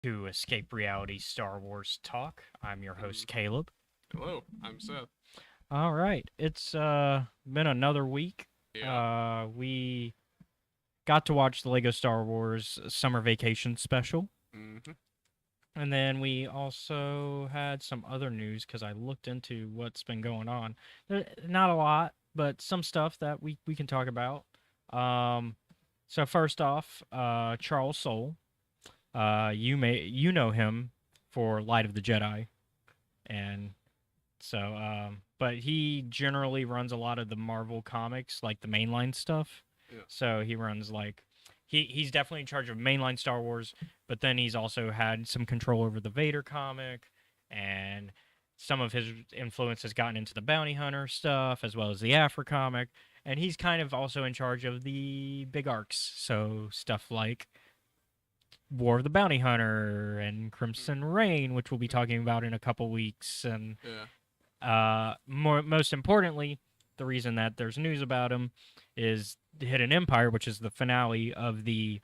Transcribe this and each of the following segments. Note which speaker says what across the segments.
Speaker 1: To Escape Reality Star Wars Talk. I'm your host,
Speaker 2: Mm.
Speaker 1: Caleb.
Speaker 2: Hello, I'm Seth.
Speaker 1: All right, it's been another week.
Speaker 2: Yeah.
Speaker 1: We got to watch the Lego Star Wars Summer Vacation special,
Speaker 2: hmm
Speaker 1: and then we also had some other news because I looked into what's been going on. Not a lot, but some stuff that we can talk about. Um, so first off, Charles Soule. You know him for Light of the Jedi, and but he generally runs a lot of the Marvel comics, like the mainline stuff.
Speaker 2: Yeah.
Speaker 1: So he runs like he's definitely in charge of mainline Star Wars, but then he's also had some control over the Vader comic, and some of his influence has gotten into the bounty hunter stuff as well as the Afro comic, and he's kind of also in charge of the big arcs. So stuff like War of the Bounty Hunter and Crimson Reign, which we'll be talking about in a couple weeks, and
Speaker 2: Yeah.
Speaker 1: most importantly, the reason that there's news about him is the Hidden Empire, which is the finale of the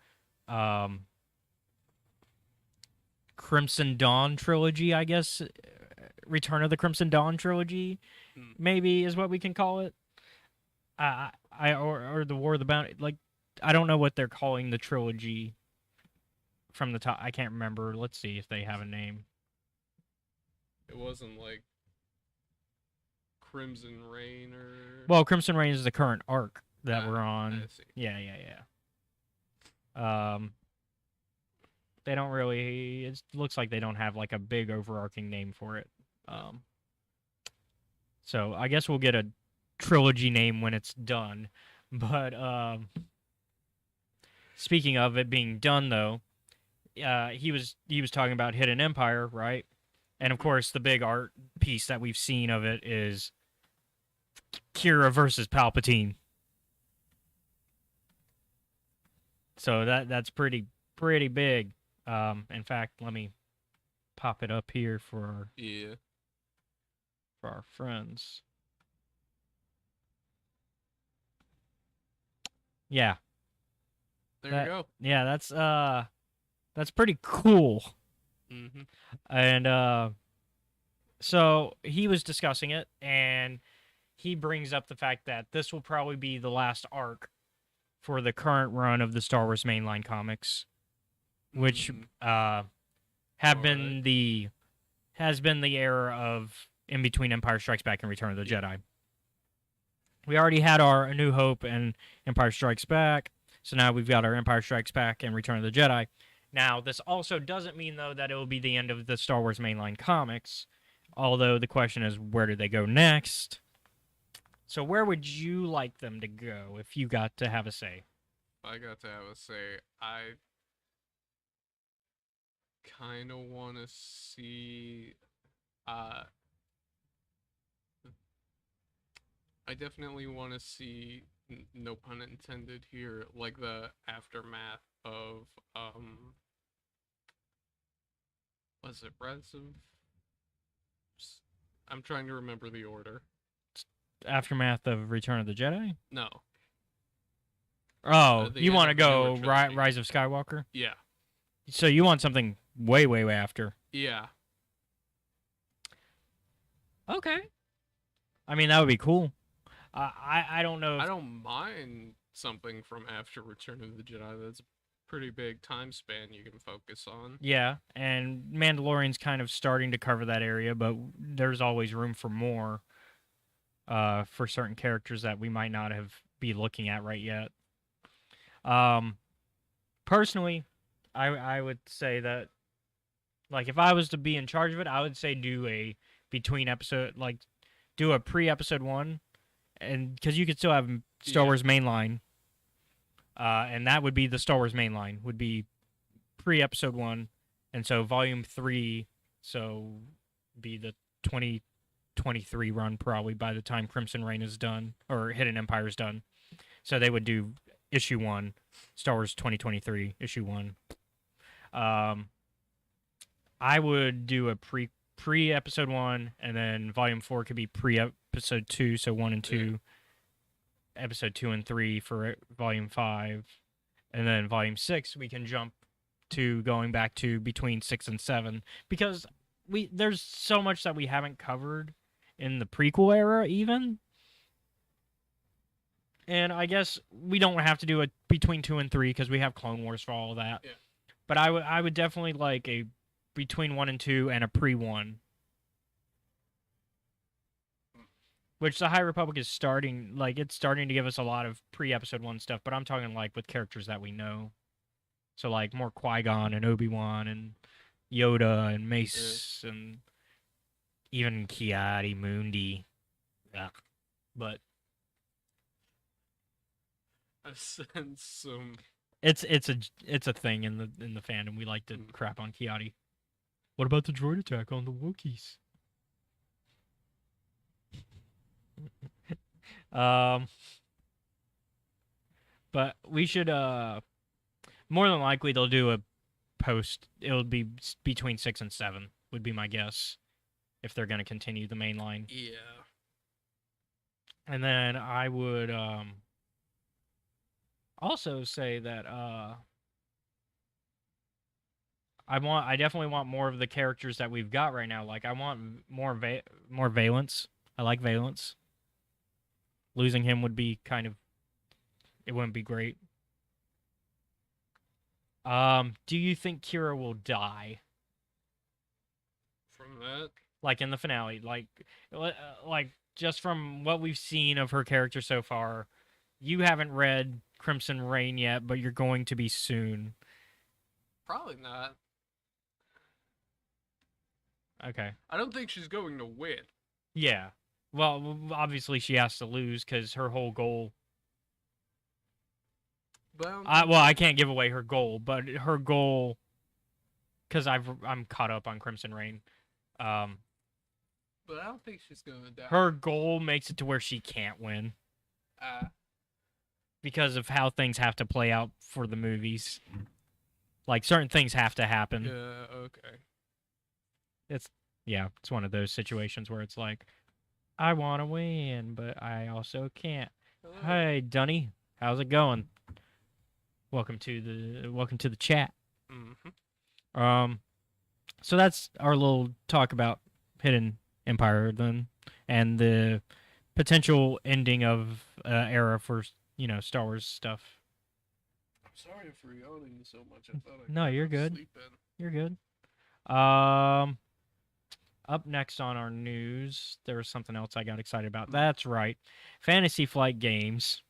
Speaker 1: um, Crimson Dawn trilogy, I guess. Return of the Crimson Dawn trilogy,
Speaker 2: Mm.
Speaker 1: maybe is what we can call it. Or the War of the Bounty. Like, I don't know what they're calling the trilogy from the top. I can't remember. Let's see if they have a name.
Speaker 2: It wasn't like Crimson Rain or.
Speaker 1: Well, Crimson Reign is the current arc that we're
Speaker 2: I
Speaker 1: on.
Speaker 2: see.
Speaker 1: Yeah, yeah, yeah. They don't really. It looks like they don't have like a big overarching name for it.
Speaker 2: Yeah.
Speaker 1: Um, so I guess we'll get a trilogy name when it's done. But speaking of it being done, though, he was talking about Hidden Empire, right? And of
Speaker 2: Mhm.
Speaker 1: course, the big art piece that we've seen of it is Kira versus Palpatine. So that's pretty big. In fact, let me pop it up here
Speaker 2: Yeah.
Speaker 1: for our friends. Yeah,
Speaker 2: There you
Speaker 1: that
Speaker 2: go.
Speaker 1: yeah, that's pretty cool.
Speaker 2: Mm-hmm.
Speaker 1: And so he was discussing it, and he brings up the fact that this will probably be the last arc for the current run of the Star Wars mainline comics, which
Speaker 2: Mm.
Speaker 1: have
Speaker 2: All right.
Speaker 1: been the has been the era of in between Empire Strikes Back and Return of the
Speaker 2: Yeah.
Speaker 1: Jedi. We already had our A New Hope and Empire Strikes Back, so now we've got our Empire Strikes Back and Return of the Jedi. Now, this also doesn't mean, though, that it will be the end of the Star Wars mainline comics, although the question is, where do they go next? So, where would you like them to go if you got to have a say?
Speaker 2: I got to have a say. I kind of want to see. Uh, I definitely want to see. No pun intended here. Like the aftermath of was it Rise of? I'm trying to remember the order.
Speaker 1: Aftermath of Return of the Jedi?
Speaker 2: No,
Speaker 1: Oh,
Speaker 2: the
Speaker 1: you
Speaker 2: end
Speaker 1: want to
Speaker 2: of the newer
Speaker 1: go
Speaker 2: trilogy.
Speaker 1: Rise of Skywalker?
Speaker 2: Yeah,
Speaker 1: So, you want something way after.
Speaker 2: yeah.
Speaker 1: Okay. I mean, that would be cool. I don't know
Speaker 2: I
Speaker 1: if
Speaker 2: don't mind something from after Return of the Jedi. That's a pretty big time span you can focus on.
Speaker 1: yeah, and Mandalorian's kind of starting to cover that area, but there's always room for more for certain characters that we might not have be looking at right yet. Um, Personally, I would say that like if I was to be in charge of it, I would say do a between episode like do a pre episode one, and because you could still have Star
Speaker 2: Yeah,
Speaker 1: Wars mainline, and that would be the Star Wars mainline would be pre episode one, and so volume three, so be the 2023 run probably by the time Crimson Reign is done or Hidden Empire is done. So they would do issue one, Star Wars 2023 issue one. Um, I would do a pre episode one, and then volume four could be pre episode two, so one and
Speaker 2: yeah.
Speaker 1: two, episode two and three for volume five, and then volume six we can jump to going back to between 6 and 7 because there's so much that we haven't covered in the prequel era even. And I guess we don't have to do it between 2 and 3 because we have Clone Wars for all of that.
Speaker 2: Yeah.
Speaker 1: But I would definitely like a between 1 and 2 and a pre-1. Which the High Republic is starting, like, it's starting to give us a lot of pre-episode 1 stuff, but I'm talking, like, with characters that we know. So, like, more Qui-Gon and Obi-Wan and Yoda and Mace and even Kiadi, Mundi. Yeah. But
Speaker 2: I sense some.
Speaker 1: it's a thing in the fandom. We like to crap on Kiadi. What about the droid attack on the Wookiees? But we should more than likely they'll do a post. It'll be between 6 and 7 would be my guess if they're going to continue the main line.
Speaker 2: Yeah.
Speaker 1: And then I would also say that I definitely want more of the characters that we've got right now. Like I want more Valence. I like Valence. Losing him would be it wouldn't be great. Do you think Kira will die?
Speaker 2: From that?
Speaker 1: Like in the finale, like just from what we've seen of her character so far, you haven't read Crimson Reign yet, but you're going to be soon.
Speaker 2: Probably not.
Speaker 1: Okay.
Speaker 2: I don't think she's going to win.
Speaker 1: Yeah. Well, obviously she has to lose because her whole goal.
Speaker 2: But
Speaker 1: I can't give away her goal, but her goal, because I'm caught up on Crimson Reign.
Speaker 2: But I don't think she's gonna die.
Speaker 1: Her goal makes it to where she can't win. Because of how things have to play out for the movies. Like certain things have to happen.
Speaker 2: Yeah. Okay.
Speaker 1: It's one of those situations where it's like, I want to win, but I also can't.
Speaker 2: Hello.
Speaker 1: Hey, Dunny, how's it going? Welcome to the chat.
Speaker 2: Mm-hmm.
Speaker 1: So that's our little talk about Hidden Empire then, and the potential ending of era for Star Wars stuff.
Speaker 2: I'm sorry for yawning so much. I thought
Speaker 1: No, you're good.
Speaker 2: Sleeping.
Speaker 1: You're good. Up next on our news, there was something else I got excited about. That's right. Fantasy Flight Games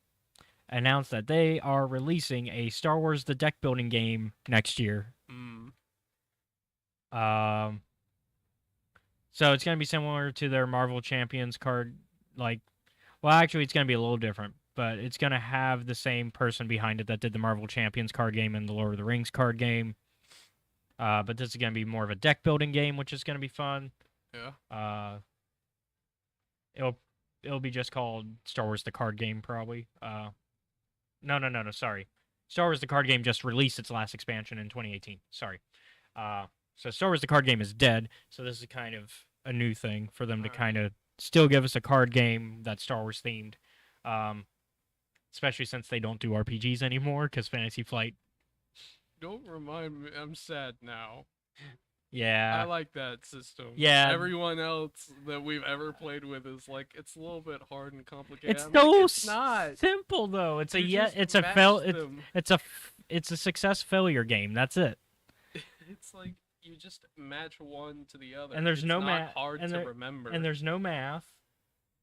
Speaker 1: announced that they are releasing a Star Wars The Deck Building game next year. So it's going to be similar to their Marvel Champions card. Actually, it's going to be a little different, but it's going to have the same person behind it that did the Marvel Champions card game and the Lord of the Rings card game. But this is going to be more of a deck building game, which is going to be fun.
Speaker 2: Yeah.
Speaker 1: It'll be just called Star Wars the Card Game, probably. No, sorry. Star Wars the Card Game just released its last expansion in 2018. Sorry. So Star Wars the Card Game is dead, so this is kind of a new thing for them to kind of still give us a card game that's Star Wars themed. Especially since they don't do RPGs anymore, because Fantasy Flight...
Speaker 2: Don't remind me. I'm sad now.
Speaker 1: Yeah.
Speaker 2: I like that system.
Speaker 1: Yeah.
Speaker 2: Everyone else that we've ever played with is like, it's a little bit hard and complicated.
Speaker 1: It's
Speaker 2: not
Speaker 1: simple though. It's
Speaker 2: it's
Speaker 1: a success failure game. That's it.
Speaker 2: It's like you just match one to the other.
Speaker 1: And there's no
Speaker 2: math. Hard to remember.
Speaker 1: And there's no math.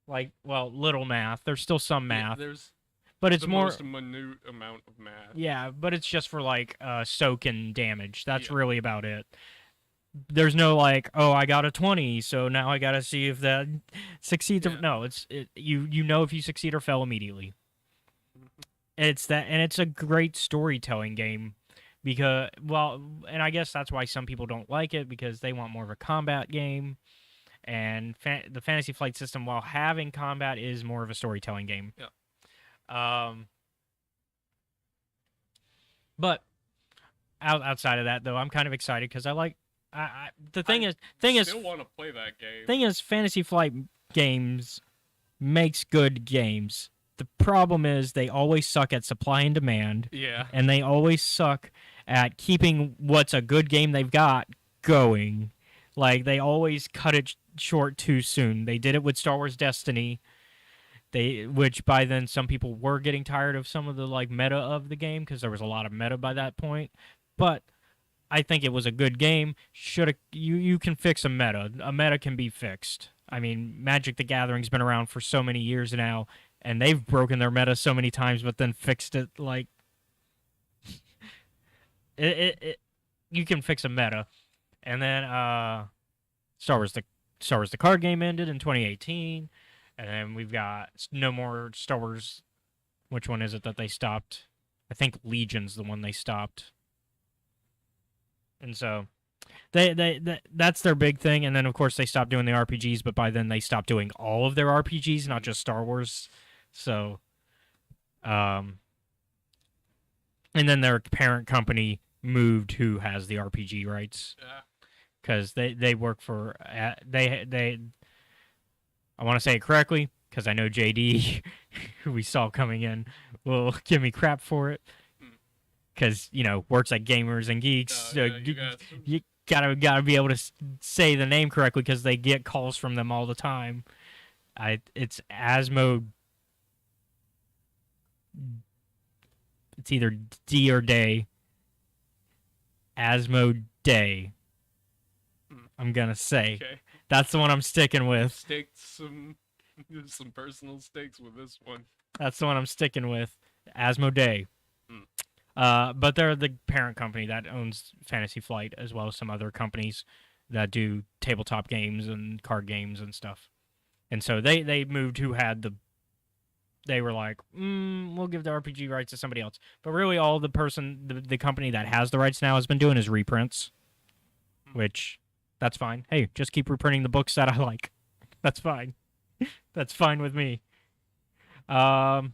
Speaker 1: Little math. There's still some math.
Speaker 2: There's
Speaker 1: but it's
Speaker 2: the
Speaker 1: more
Speaker 2: most minute amount of math.
Speaker 1: Yeah, but it's just for soak and damage. That's really about it. There's no I got a 20, so now I gotta see if that succeeds.
Speaker 2: Yeah.
Speaker 1: No, you know if you succeed or fail immediately. It's that, and it's a great storytelling game because and I guess that's why some people don't like it because they want more of a combat game, and the Fantasy Flight system, while having combat, is more of a storytelling game.
Speaker 2: Yeah.
Speaker 1: But outside of that, though, I'm kind of excited because I like. I
Speaker 2: still want to play that game.
Speaker 1: Thing is, Fantasy Flight games makes good games. The problem is they always suck at supply and demand.
Speaker 2: Yeah.
Speaker 1: And they always suck at keeping what's a good game they've got going. Like, they always cut it short too soon. They did it with Star Wars Destiny. Which by then some people were getting tired of some of the like meta of the game because there was a lot of meta by that point. But I think it was a good game. You can fix a meta. A meta can be fixed. I mean, Magic the Gathering's been around for so many years now, and they've broken their meta so many times, but then fixed it. Like, you can fix a meta, and then Star Wars the card game ended in 2018, and then we've got no more Star Wars. Which one is it that they stopped? I think Legion's the one they stopped. And so that's their big thing. And then, of course, they stopped doing the RPGs, but by then they stopped doing all of their RPGs, not just Star Wars. So, and then their parent company moved who has the RPG rights.
Speaker 2: Yeah.
Speaker 1: Because they work for, they I want to say it correctly, because I know JD, who we saw coming in, will give me crap for it. Because, works at Gamers and Geeks. So you gotta be able to say the name correctly because they get calls from them all the time. It's Asmo. It's either D or Day. Asmo Day. I'm gonna say.
Speaker 2: Okay.
Speaker 1: That's the one I'm sticking with.
Speaker 2: Staked some personal stakes with this one.
Speaker 1: That's the one I'm sticking with. Asmo Day. But they're the parent company that owns Fantasy Flight, as well as some other companies that do tabletop games and card games and stuff. And so they moved who had the... They were like, we'll give the RPG rights to somebody else. But really all the company that has the rights now has been doing is reprints. Which, that's fine. Hey, just keep reprinting the books that I like. That's fine. That's fine with me. So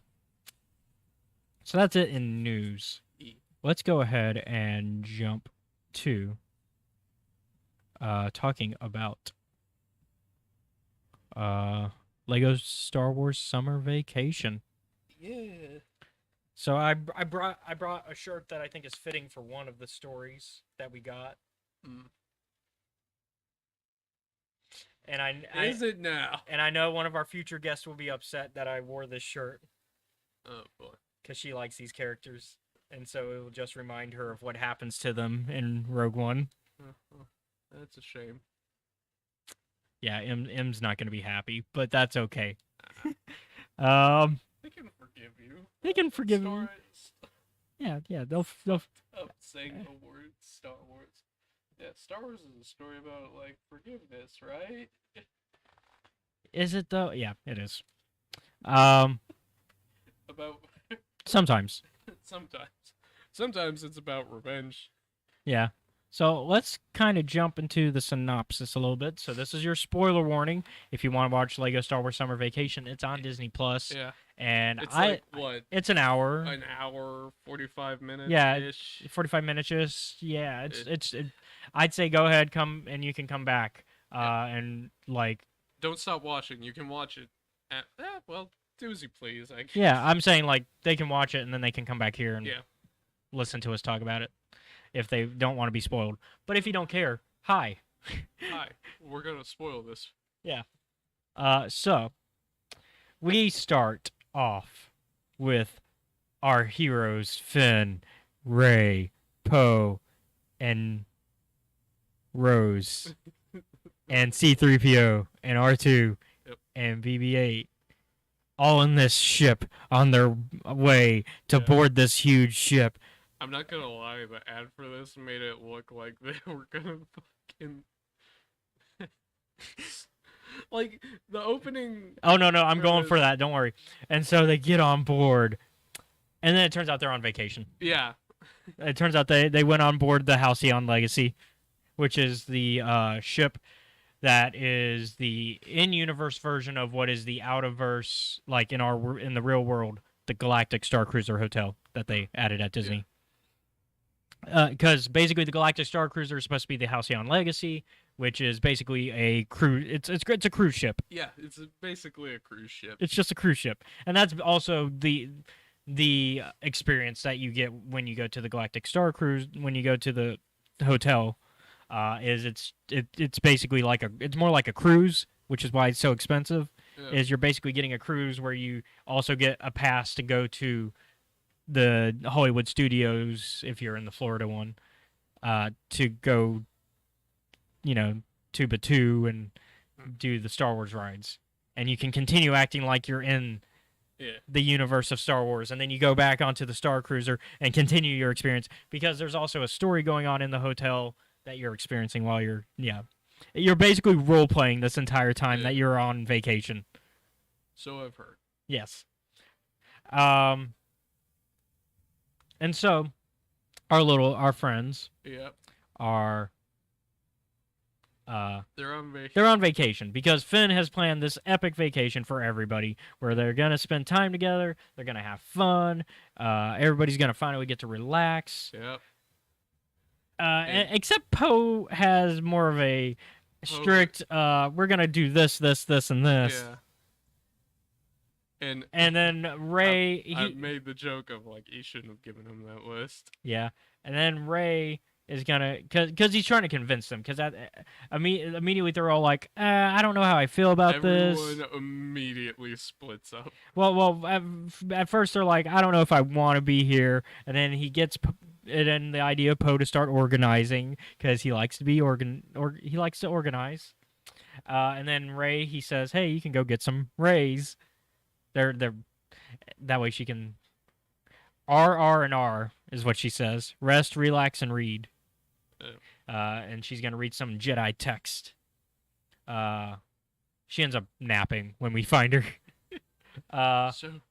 Speaker 1: that's it in news. Let's go ahead and jump to talking about Lego Star Wars Summer Vacation.
Speaker 2: Yeah.
Speaker 1: So I brought a shirt that I think is fitting for one of the stories that we got. And
Speaker 2: Is it now?
Speaker 1: And I know one of our future guests will be upset that I wore this shirt.
Speaker 2: Oh boy.
Speaker 1: Because she likes these characters. And so it will just remind her of what happens to them in Rogue One.
Speaker 2: That's a shame.
Speaker 1: Yeah, M's not going to be happy, but that's okay.
Speaker 2: They can forgive you.
Speaker 1: They can forgive you. Yeah, they'll
Speaker 2: saying the word Star Wars. Yeah, Star Wars is a story about, like, forgiveness, right?
Speaker 1: Is it, though? Yeah, it is.
Speaker 2: About...
Speaker 1: Sometimes.
Speaker 2: Sometimes it's about revenge.
Speaker 1: Yeah. So let's kind of jump into the synopsis a little bit. So this is your spoiler warning. If you want to watch Lego Star Wars Summer Vacation, it's on Disney Plus.
Speaker 2: Yeah.
Speaker 1: And
Speaker 2: it's like, what?
Speaker 1: It's an hour.
Speaker 2: An hour, 45 minutes.
Speaker 1: Yeah, 45 minutes. Yeah, I'd say go ahead, come, and you can come back. And like.
Speaker 2: Don't stop watching. You can watch it. Do as you please. I guess.
Speaker 1: Yeah, I'm saying like they can watch it and then they can come back here and
Speaker 2: yeah.
Speaker 1: Listen to us talk about it if they don't want to be spoiled. But if you don't care, hi.
Speaker 2: Hi. We're gonna spoil this.
Speaker 1: Yeah. So we start off with our heroes Finn, Rey, Poe, and Rose, and C-3PO, and R2,
Speaker 2: yep.
Speaker 1: and BB-8. All in this ship on their way to board this huge ship.
Speaker 2: I'm not gonna lie, the ad for this made it look like they were gonna fucking... like, the opening...
Speaker 1: Oh, no, I'm going for that, don't worry. And so they get on board, and then it turns out they're on vacation.
Speaker 2: Yeah.
Speaker 1: It turns out they went on board the Halcyon Legacy, which is the ship that is the in-universe version of what is the out-of-verse, like in the real world, the Galactic Star Cruiser Hotel that they added at Disney. Because basically the Galactic Star Cruiser is supposed to be the Halcyon Legacy, which is basically a cruise. It's a cruise ship.
Speaker 2: Yeah, it's basically a cruise ship.
Speaker 1: It's just a cruise ship, and that's also the experience that you get when you go to the Galactic Star Cruise, when you go to the hotel, is it's basically like it's more like a cruise, which is why it's so expensive.
Speaker 2: Yeah.
Speaker 1: Is you're basically getting a cruise where you also get a pass to go to the Hollywood Studios if you're in the Florida one, to go, to Batuu and do the Star Wars rides, and you can continue acting like you're in the universe of Star Wars, and then you go back onto the Star Cruiser and continue your experience, because there's also a story going on in the hotel that you're experiencing while you're basically role playing this entire time that you're on vacation.
Speaker 2: So I've heard.
Speaker 1: Yes. And so our friends are
Speaker 2: they're on vacation.
Speaker 1: They're on vacation because Finn has planned this epic vacation for everybody where they're going to spend time together, they're going to have fun, everybody's going to finally get to relax.
Speaker 2: Yep.
Speaker 1: Except Poe has more of a strict, we're going to do this, and this.
Speaker 2: Yeah.
Speaker 1: And then Rey...
Speaker 2: I made the joke of, like, he shouldn't have given him that list.
Speaker 1: Yeah. And then Rey is going to... Because he's trying to convince them. Because immediately they're all like, I don't know how I feel about this.
Speaker 2: Everyone immediately splits up.
Speaker 1: Well, at first they're like, I don't know if I want to be here. And then he gets... And then the idea of Poe to start organizing because he likes to be he likes to organize. And then Rey, he says, "Hey, you can go get some Rays. They're that way she can R is what she says. Rest, relax, and read. And she's gonna read some Jedi text. She ends up napping when we find her.
Speaker 2: So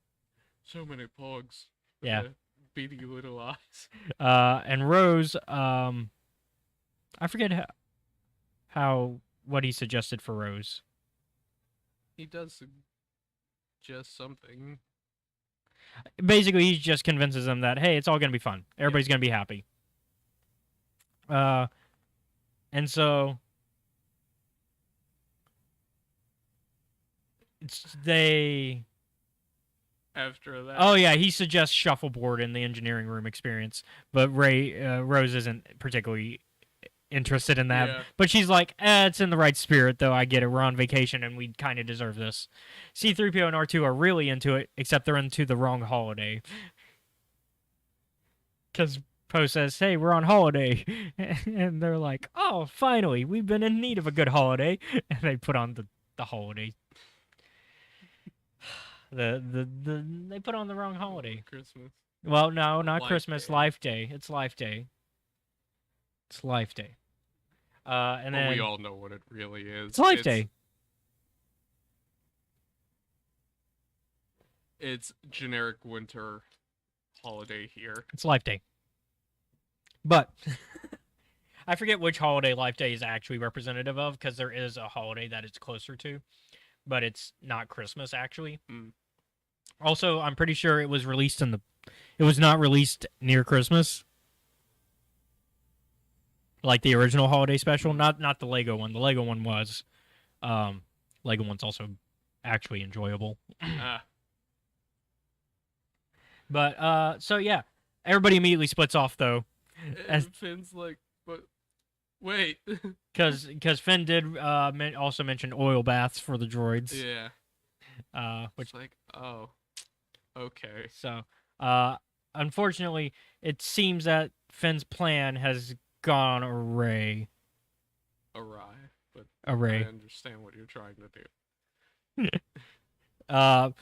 Speaker 2: many pogs.
Speaker 1: Yeah.
Speaker 2: Beady little eyes.
Speaker 1: And Rose, I forget what he suggested for Rose.
Speaker 2: He does suggest something.
Speaker 1: Basically, he just convinces them that, hey, it's all going to be fun. Everybody's going to be happy. And so they...
Speaker 2: After that.
Speaker 1: Oh yeah, he suggests shuffleboard in the engineering room experience, but Rose isn't particularly interested in that.
Speaker 2: Yeah.
Speaker 1: But she's like, it's in the right spirit, though. I get it. We're on vacation, and we kind of deserve this. C-3PO and R2 are really into it, except they're into the wrong holiday. Because Poe says, hey, we're on holiday. And they're like, oh, finally, we've been in need of a good holiday. And they put on the holiday. They put on the wrong holiday.
Speaker 2: Christmas.
Speaker 1: Well, no, not
Speaker 2: Life
Speaker 1: Christmas.
Speaker 2: Day.
Speaker 1: Life Day. It's Life Day. It's Life Day. And then
Speaker 2: we all know what it really is.
Speaker 1: It's Life Day.
Speaker 2: It's generic winter holiday here.
Speaker 1: It's Life Day. But I forget which holiday Life Day is actually representative of, because there is a holiday that it's closer to, but it's not Christmas actually. Also, I'm pretty sure it was released it was not released near Christmas. Like the original holiday special, not the Lego one. The Lego one was. Lego one's also actually enjoyable. But so yeah, everybody immediately splits off though.
Speaker 2: And Finn's like, but wait,
Speaker 1: because Finn did also mention oil baths for the droids.
Speaker 2: Yeah.
Speaker 1: Which
Speaker 2: it's like, oh, okay.
Speaker 1: So, unfortunately, it seems that Finn's plan has gone awry. But
Speaker 2: I understand what you're trying to
Speaker 1: do.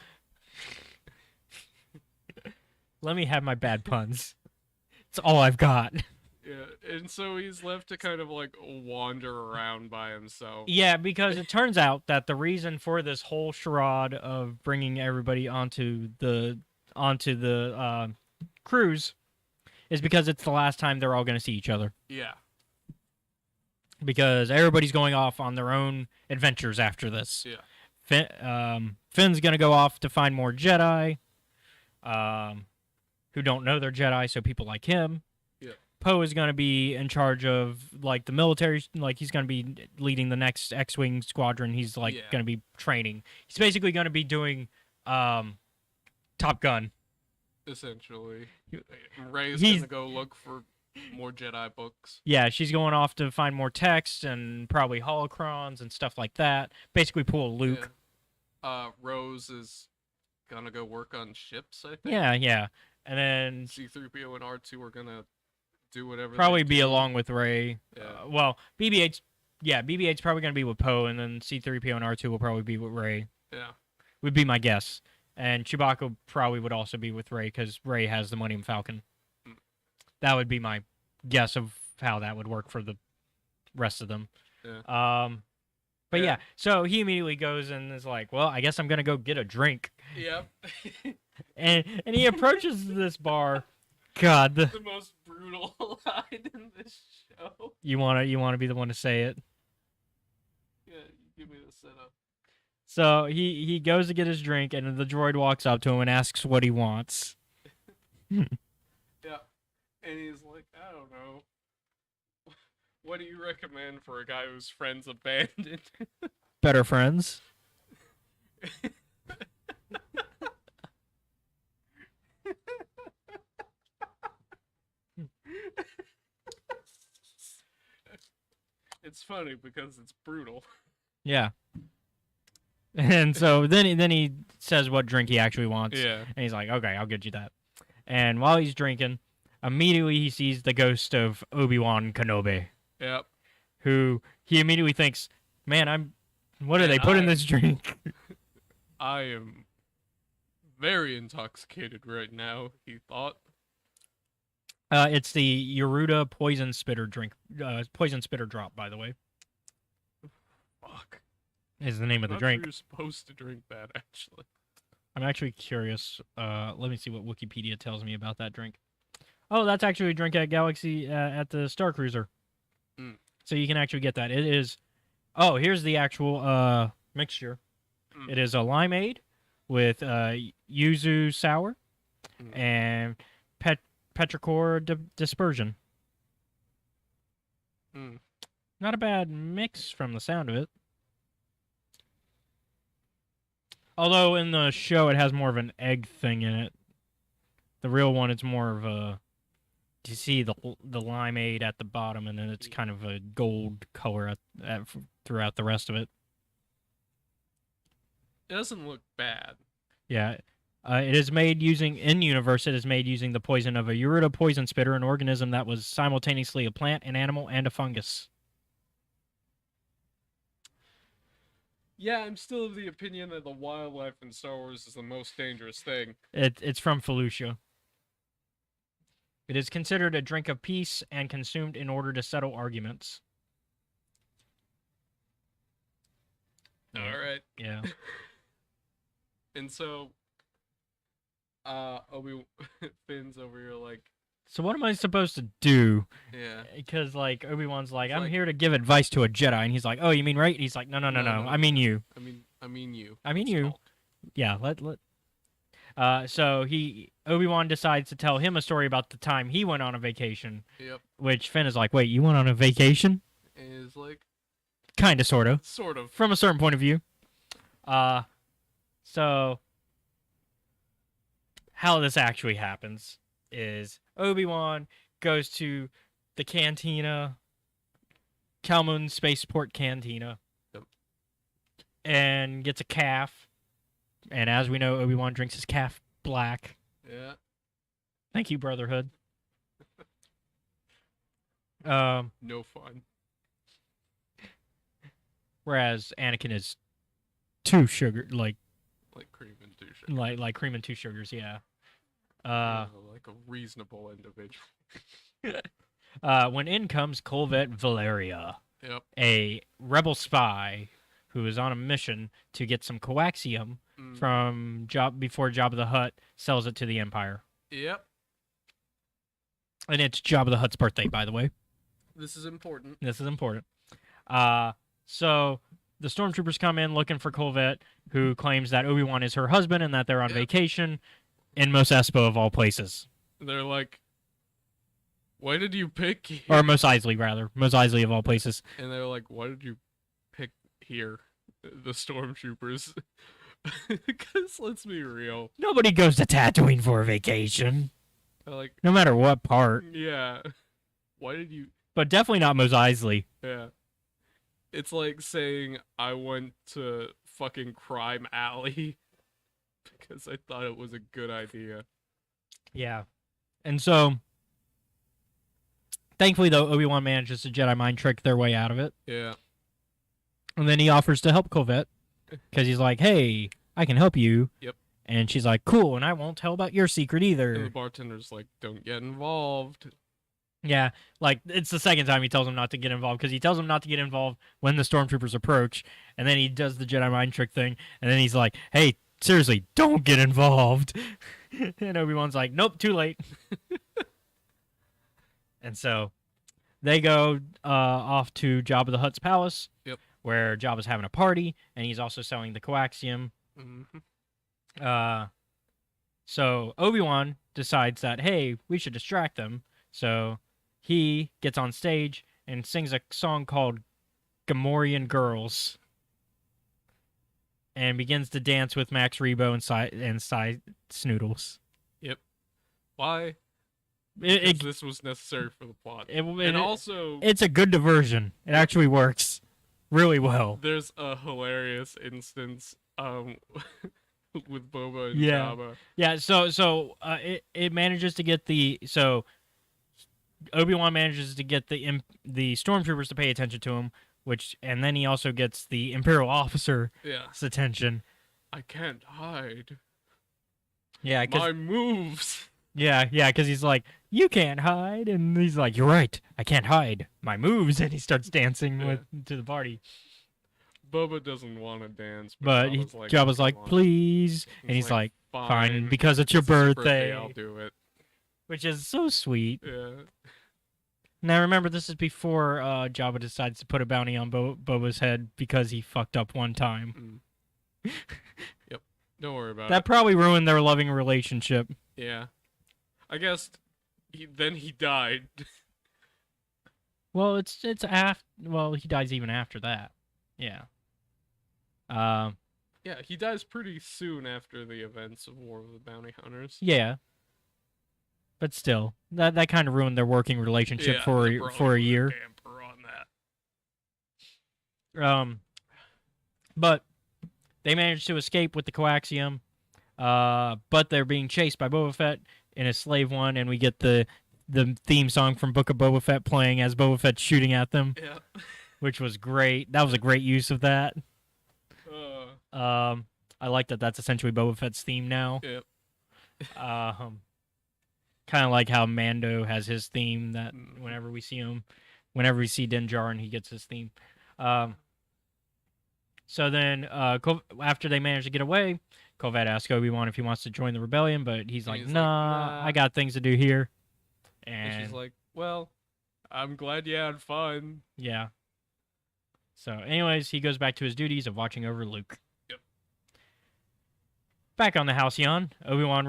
Speaker 1: Let me have my bad puns. It's all I've got.
Speaker 2: Yeah, and so he's left to kind of like wander around by himself.
Speaker 1: Yeah, because it turns out that the reason for this whole charade of bringing everybody onto the cruise is because it's the last time they're all going to see each other.
Speaker 2: Yeah.
Speaker 1: Because everybody's going off on their own adventures after this.
Speaker 2: Yeah.
Speaker 1: Finn's going to go off to find more Jedi who don't know they're Jedi, so people like him.
Speaker 2: Yeah.
Speaker 1: Poe is going to be in charge of like the military, like he's going to be leading the next X-Wing squadron. He's like going to be training. He's basically going to be doing Top Gun.
Speaker 2: Essentially, Rey's
Speaker 1: He's-
Speaker 2: gonna go look for more Jedi books.
Speaker 1: Yeah, she's going off to find more text and probably holocrons and stuff like that. Basically, pull a Luke.
Speaker 2: Yeah. Rose is gonna go work on ships, I think.
Speaker 1: Yeah. And then
Speaker 2: C-3PO and R2 are gonna do whatever.
Speaker 1: probably
Speaker 2: they
Speaker 1: be
Speaker 2: do.
Speaker 1: along with Rey.
Speaker 2: Yeah.
Speaker 1: Well, BB-8's BB-8's probably going to be with Poe, and then C-3PO and R2 will probably be with Rey.
Speaker 2: Yeah.
Speaker 1: Would be my guess. And Chewbacca probably would also be with Rey because Rey has the Millennium Falcon.
Speaker 2: Mm.
Speaker 1: That would be my guess of how that would work for the rest of them.
Speaker 2: Yeah.
Speaker 1: But
Speaker 2: Yeah.
Speaker 1: yeah, so he immediately goes and is like, "Well, I guess I'm gonna go get a drink."
Speaker 2: Yep.
Speaker 1: And he approaches this bar. God,
Speaker 2: The most brutal line in this show.
Speaker 1: you wanna be the one to say it.
Speaker 2: Yeah, you give me the setup.
Speaker 1: So he goes to get his drink, and the droid walks up to him and asks what he wants.
Speaker 2: Yeah. And he's like, I don't know. What do you recommend for a guy whose friends abandoned?
Speaker 1: Better friends.
Speaker 2: It's funny because it's brutal.
Speaker 1: Yeah. And so then he says what drink he actually wants.
Speaker 2: Yeah.
Speaker 1: And he's like, "Okay, I'll get you that." And while he's drinking, immediately he sees the ghost of Obi-Wan Kenobi,
Speaker 2: Yep.
Speaker 1: who he immediately thinks, "Man, what do they put in this drink?"
Speaker 2: I am very intoxicated right now, he thought.
Speaker 1: It's the Yoruda poison spitter drink. Poison spitter drop, by the way,
Speaker 2: Fuck.
Speaker 1: is the name of the
Speaker 2: Not
Speaker 1: drink.
Speaker 2: sure you're supposed to drink that, actually.
Speaker 1: I'm actually curious. Let me see what Wikipedia tells me about that drink. Oh, that's actually a drink at Galaxy at the Star Cruiser.
Speaker 2: Mm.
Speaker 1: So you can actually get that. It is. Oh, here's the actual mixture.
Speaker 2: Mm.
Speaker 1: It is a limeade with yuzu sour
Speaker 2: Mm.
Speaker 1: and petrichor dispersion.
Speaker 2: Mm.
Speaker 1: Not a bad mix from the sound of it. Although in the show it has more of an egg thing in it. The real one, it's more of a. You see the limeade at the bottom, and then it's kind of a gold color throughout the rest of it.
Speaker 2: It doesn't look bad.
Speaker 1: Yeah. It is made using, in universe, it is made using the poison of a Yoruda poison spitter, an organism that was simultaneously a plant, an animal, and a fungus.
Speaker 2: Yeah, I'm still of the opinion that the wildlife in Star Wars is the most dangerous thing.
Speaker 1: It's from Felucia. It is considered a drink of peace and consumed in order to settle arguments.
Speaker 2: All right.
Speaker 1: Yeah.
Speaker 2: And so, Finn's over here like,
Speaker 1: So what am I supposed to do?
Speaker 2: yeah.
Speaker 1: Because like Obi-Wan's like,
Speaker 2: It's
Speaker 1: I'm
Speaker 2: like-
Speaker 1: here to give advice to a Jedi, and he's like, "Oh, you mean right?" He's like, "No.
Speaker 2: No,
Speaker 1: I mean you.
Speaker 2: I mean you.
Speaker 1: I mean
Speaker 2: It's
Speaker 1: you."
Speaker 2: called.
Speaker 1: Yeah. Let. So Obi-Wan decides to tell him a story about the time he went on a vacation,
Speaker 2: Yep.
Speaker 1: which Finn is like, "Wait, you went on a vacation?"
Speaker 2: And it's like,
Speaker 1: Kind of, sort of,
Speaker 2: sort of.
Speaker 1: from a certain point of view. So how this actually happens is Obi-Wan goes to the cantina, Calhoun Spaceport Cantina,
Speaker 2: Yep.
Speaker 1: and gets a calf. And as we know, Obi-Wan drinks his calf black.
Speaker 2: Yeah.
Speaker 1: Thank you, Brotherhood.
Speaker 2: No fun.
Speaker 1: Whereas Anakin is two sugar, like
Speaker 2: Like cream and two sugar.
Speaker 1: like cream and two sugars, yeah.
Speaker 2: Like a reasonable individual.
Speaker 1: When in comes Colvette Valeria,
Speaker 2: Yep.
Speaker 1: a rebel spy who is on a mission to get some coaxium
Speaker 2: Mm.
Speaker 1: from before Jabba the Hutt sells it to the Empire.
Speaker 2: Yep.
Speaker 1: And it's Jabba the Hutt's birthday, by the way.
Speaker 2: This is important.
Speaker 1: This is important. So the stormtroopers come in looking for Colvette, who claims that Obi-Wan is her husband and that they're on
Speaker 2: Yep.
Speaker 1: vacation in Mos Espa of all places.
Speaker 2: They're like, why did you pick here?
Speaker 1: Or Mos Eisley, rather. Mos Eisley of all places.
Speaker 2: And they're like, why did you pick here? The stormtroopers. Because let's be real.
Speaker 1: Nobody goes to Tatooine for a vacation,
Speaker 2: Like,
Speaker 1: no matter what part.
Speaker 2: yeah. Why did you?
Speaker 1: But definitely not Mos Eisley.
Speaker 2: Yeah. It's like saying I went to fucking Crime Alley because I thought it was a good idea.
Speaker 1: Yeah. And so, thankfully, though, Obi-Wan manages to Jedi mind trick their way out of it.
Speaker 2: Yeah.
Speaker 1: And then he offers to help Covette because he's like, hey, I can help you.
Speaker 2: Yep.
Speaker 1: And she's like, cool, and I won't tell about your secret
Speaker 2: And the
Speaker 1: either.
Speaker 2: bartender's like, don't get involved.
Speaker 1: Yeah, like, it's the second time he tells him not to get involved, because he tells him not to get involved when the stormtroopers approach, and then he does the Jedi mind trick thing, and then he's like, hey, seriously, don't get involved. And Obi-Wan's like, nope, too late. And so they go off to Jabba the Hutt's palace,
Speaker 2: Yep.
Speaker 1: where Jabba's having a party, and he's also selling the coaxium.
Speaker 2: Mm-hmm.
Speaker 1: So Obi-Wan decides that, hey, we should distract them. So he gets on stage and sings a song called Gamorrean Girls and begins to dance with Max Rebo and Cy Snoodles.
Speaker 2: Yep. Why?
Speaker 1: It,
Speaker 2: Because this was necessary for the plot.
Speaker 1: and
Speaker 2: Also,
Speaker 1: it's a good diversion. It actually works really well.
Speaker 2: there's a hilarious instance with Boba and
Speaker 1: Yeah.
Speaker 2: Jabba.
Speaker 1: Yeah, so it manages to get Obi-Wan manages to get the stormtroopers to pay attention to him, and then he also gets the Imperial officer's
Speaker 2: Yeah.
Speaker 1: attention.
Speaker 2: I can't hide.
Speaker 1: Yeah,
Speaker 2: My moves.
Speaker 1: because he's like, you can't hide, and he's like, you're right, I can't hide my moves, and he starts dancing to the party.
Speaker 2: Boba doesn't want to dance,
Speaker 1: But Jabba's like, please, and he's like, fine, because it's your birthday.
Speaker 2: I'll do it.
Speaker 1: Which is so sweet.
Speaker 2: Yeah.
Speaker 1: Now remember, this is before Jabba decides to put a bounty on Boba's head because he fucked up one time.
Speaker 2: Yep. Don't worry about it.
Speaker 1: That probably ruined their loving relationship.
Speaker 2: Yeah. I guess then he died.
Speaker 1: Well, it's after. Well, he dies even after that. Yeah.
Speaker 2: Yeah, he dies pretty soon after the events of War of the Bounty Hunters.
Speaker 1: Yeah. But still, that kind of ruined their working relationship for a year.
Speaker 2: Damper on that.
Speaker 1: But they managed to escape with the coaxium. But they're being chased by Boba Fett in a slave one, and we get the theme song from Book of Boba Fett playing as Boba Fett's shooting at them.
Speaker 2: Yeah.
Speaker 1: Which was great. That was a great use of that. I like that. That's essentially Boba Fett's theme now.
Speaker 2: Yep.
Speaker 1: Kind of like how Mando has his theme. That whenever we see Din Djarin, he gets his theme. So then, after they manage to get away, Covette asks Obi-Wan if he wants to join the rebellion, but he's like, nah, I got things to do here.
Speaker 2: And she's like, well, I'm glad you had fun.
Speaker 1: Yeah. So, anyways, he goes back to his duties of watching over Luke.
Speaker 2: Yep.
Speaker 1: Back on the Halcyon, Obi-Wan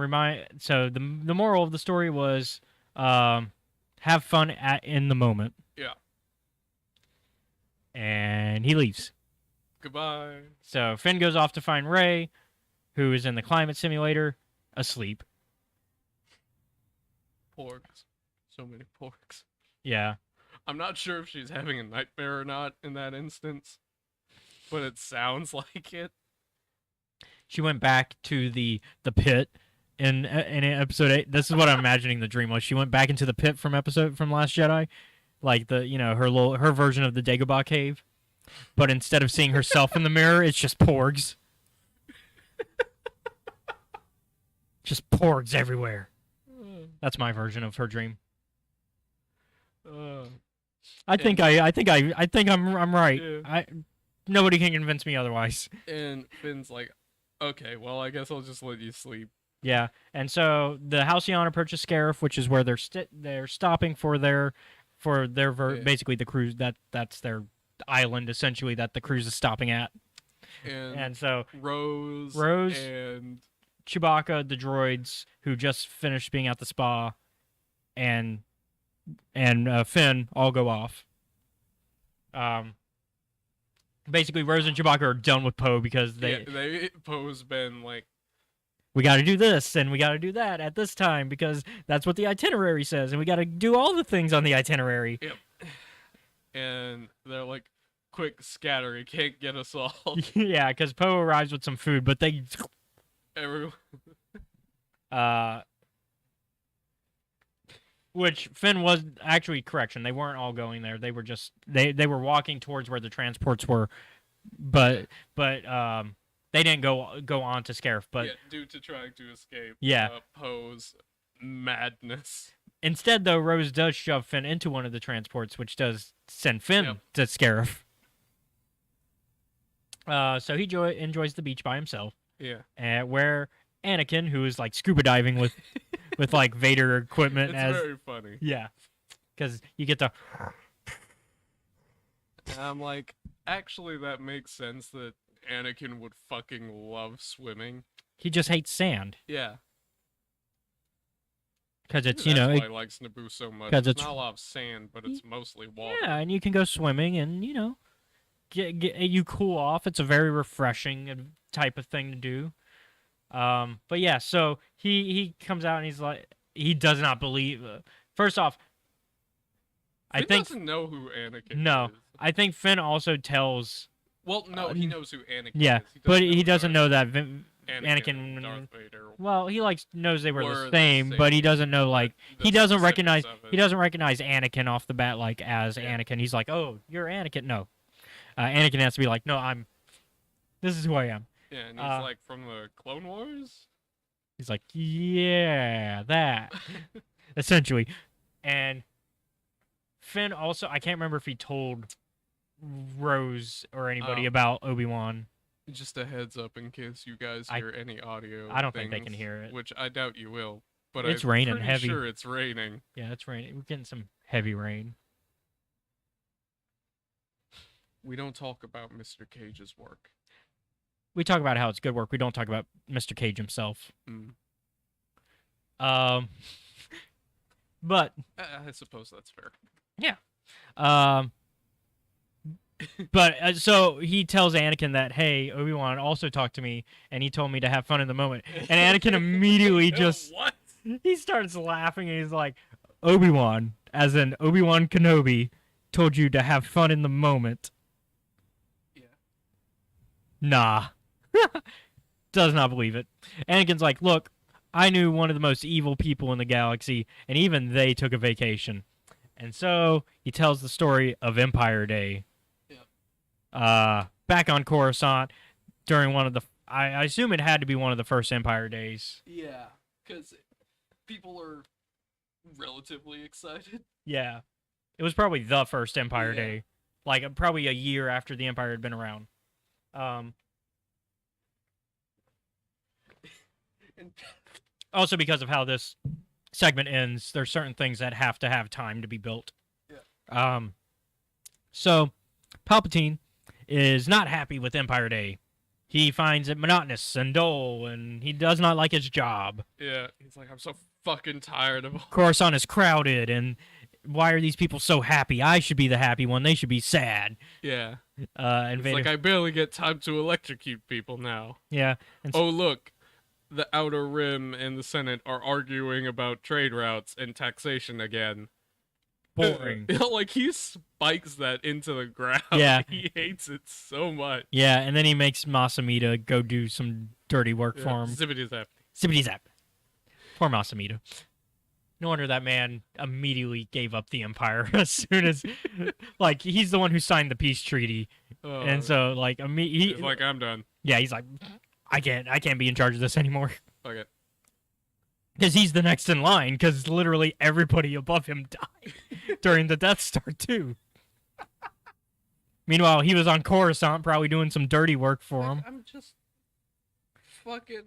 Speaker 1: so the moral of the story was, have fun in the moment.
Speaker 2: Yeah.
Speaker 1: And he leaves.
Speaker 2: Goodbye.
Speaker 1: So Finn goes off to find Rey, who is in the climate simulator, asleep.
Speaker 2: Porgs. So many porgs.
Speaker 1: Yeah.
Speaker 2: I'm not sure if she's having a nightmare or not in that instance, but it sounds like it.
Speaker 1: She went back to the pit in episode 8. This is what I'm imagining the dream was. She went back into the pit from Last Jedi, like her version of the Dagobah cave, but instead of seeing herself in the mirror, it's just porgs. Just porgs everywhere. That's my version of her dream. I think I'm right.
Speaker 2: Yeah.
Speaker 1: Nobody can convince me otherwise.
Speaker 2: And Finn's like, okay, well, I guess I'll just let you sleep.
Speaker 1: Yeah, and so the Halcyon approach Scarif, which is where they're stopping for their basically the cruise that's their island essentially that the cruise is stopping at. And so Rose
Speaker 2: and
Speaker 1: Chewbacca, the droids who just finished being at the spa, and Finn all go off. Basically, Rose and Chewbacca are done with Poe because
Speaker 2: Poe's been like,
Speaker 1: we got to do this and we got to do that at this time because that's what the itinerary says, and we got to do all the things on the itinerary.
Speaker 2: Yep. And they're like, quick scatter, he can't get us all.
Speaker 1: Yeah, because Poe arrives with some food, but they...
Speaker 2: Everyone...
Speaker 1: Which Finn was actually, correction, they weren't all going there. They were just they were walking towards where the transports were, but they didn't go on to Scarif. But
Speaker 2: yeah, due to trying to escape,
Speaker 1: yeah,
Speaker 2: Poe's madness.
Speaker 1: Instead, though, Rose does shove Finn into one of the transports, which does send Finn to Scarif. So he enjoys the beach by himself.
Speaker 2: Yeah,
Speaker 1: where Anakin, who is like scuba diving with like Vader equipment,
Speaker 2: it's very funny.
Speaker 1: Yeah, because you get to.
Speaker 2: I'm like, actually, that makes sense that Anakin would fucking love swimming.
Speaker 1: He just hates sand.
Speaker 2: Yeah.
Speaker 1: Because it's,
Speaker 2: That's why he likes Naboo so much. It's not a lot of sand, but it's mostly water.
Speaker 1: Yeah, and you can go swimming and, you cool off. It's a very refreshing type of thing to do. But yeah, so he comes out and he's like, he does not believe. First off,
Speaker 2: I think doesn't know who Anakin is.
Speaker 1: I think Finn also tells.
Speaker 2: Well, no, he knows who Anakin is.
Speaker 1: Yeah, but he doesn't know that Anakin
Speaker 2: and Darth Vader.
Speaker 1: Well, he knows they were the same, but he doesn't know he doesn't recognize Anakin off the bat as Anakin. He's like, "Oh, you're Anakin." No, Anakin has to be like, "No, this is who I am."
Speaker 2: Yeah, and he's like from the Clone Wars.
Speaker 1: He's like, "Yeah, that." Essentially, and Finn also, I can't remember if he told Rose or anybody about Obi-Wan.
Speaker 2: Just a heads up in case you guys hear any audio.
Speaker 1: I don't think they can hear it.
Speaker 2: Which I doubt you will. But
Speaker 1: it's
Speaker 2: I'm
Speaker 1: raining
Speaker 2: pretty
Speaker 1: heavy.
Speaker 2: Sure, it's raining.
Speaker 1: Yeah, it's raining. We're getting some heavy rain.
Speaker 2: We don't talk about Mr. Cage's work.
Speaker 1: We talk about how it's good work. We don't talk about Mr. Cage himself. But
Speaker 2: I suppose that's fair.
Speaker 1: Yeah. But so he tells Anakin that, hey, Obi-Wan also talked to me, and he told me to have fun in the moment. And Anakin immediately just
Speaker 2: what?
Speaker 1: He starts laughing, and he's like, Obi-Wan, as in Obi-Wan Kenobi, told you to have fun in the moment.
Speaker 2: Yeah.
Speaker 1: Nah. Does not believe it. Anakin's like, look, I knew one of the most evil people in the galaxy, and even they took a vacation. And so he tells the story of Empire Day. Back on Coruscant during one of the... I assume it had to be one of the first Empire Days.
Speaker 2: Yeah, because people are relatively excited.
Speaker 1: Yeah. It was probably the first Empire Day. Like, probably a year after the Empire had been around. Also, because of how this segment ends, there's certain things that have to have time to be built.
Speaker 2: Yeah.
Speaker 1: So, Palpatine is not happy with Empire Day. He finds it monotonous and dull, and he does not like his job.
Speaker 2: Yeah, he's like, I'm so fucking tired of...
Speaker 1: Coruscant is crowded, and why are these people so happy? I should be the happy one. They should be sad.
Speaker 2: Yeah.
Speaker 1: And Vader...
Speaker 2: like, I barely get time to electrocute people now.
Speaker 1: Yeah.
Speaker 2: And oh, look. The Outer Rim and the Senate are arguing about trade routes and taxation again.
Speaker 1: Boring.
Speaker 2: Like, he spikes that into the ground.
Speaker 1: Yeah.
Speaker 2: He hates it so much.
Speaker 1: Yeah, and then he makes Masamita go do some dirty work for him.
Speaker 2: Zippity zap.
Speaker 1: Zippity zap. Poor Masamita. No wonder that man immediately gave up the Empire as soon as... like, he's the one who signed the peace treaty.
Speaker 2: Oh,
Speaker 1: and so, like,
Speaker 2: he's like, I'm done.
Speaker 1: Yeah, he's like, I can't be in charge of this anymore.
Speaker 2: Fuck it.
Speaker 1: Because he's the next in line, because literally everybody above him died during the Death Star, too. Meanwhile, he was on Coruscant, probably doing some dirty work for him.
Speaker 2: I'm just fucking...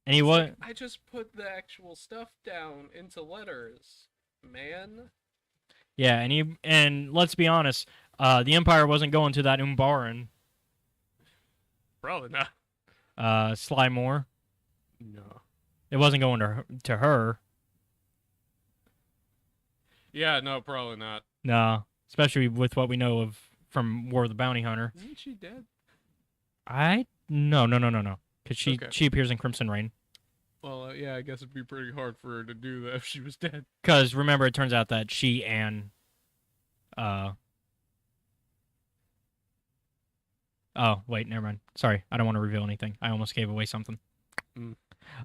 Speaker 1: And he was...
Speaker 2: I just put the actual stuff down into letters, man.
Speaker 1: Yeah, and let's be honest, the Empire wasn't going to that Umbaran.
Speaker 2: Probably not.
Speaker 1: Sly Moore.
Speaker 2: No.
Speaker 1: It wasn't going to her.
Speaker 2: Yeah, no, probably not.
Speaker 1: No, especially with what we know of from War of the Bounty Hunter.
Speaker 2: Isn't she dead?
Speaker 1: No. Because
Speaker 2: Okay.
Speaker 1: she appears in Crimson Reign.
Speaker 2: Well, yeah, I guess it'd be pretty hard for her to do that if she was dead.
Speaker 1: Because remember, it turns out that she and oh wait, never mind. Sorry, I don't want to reveal anything. I almost gave away something.
Speaker 2: Mm.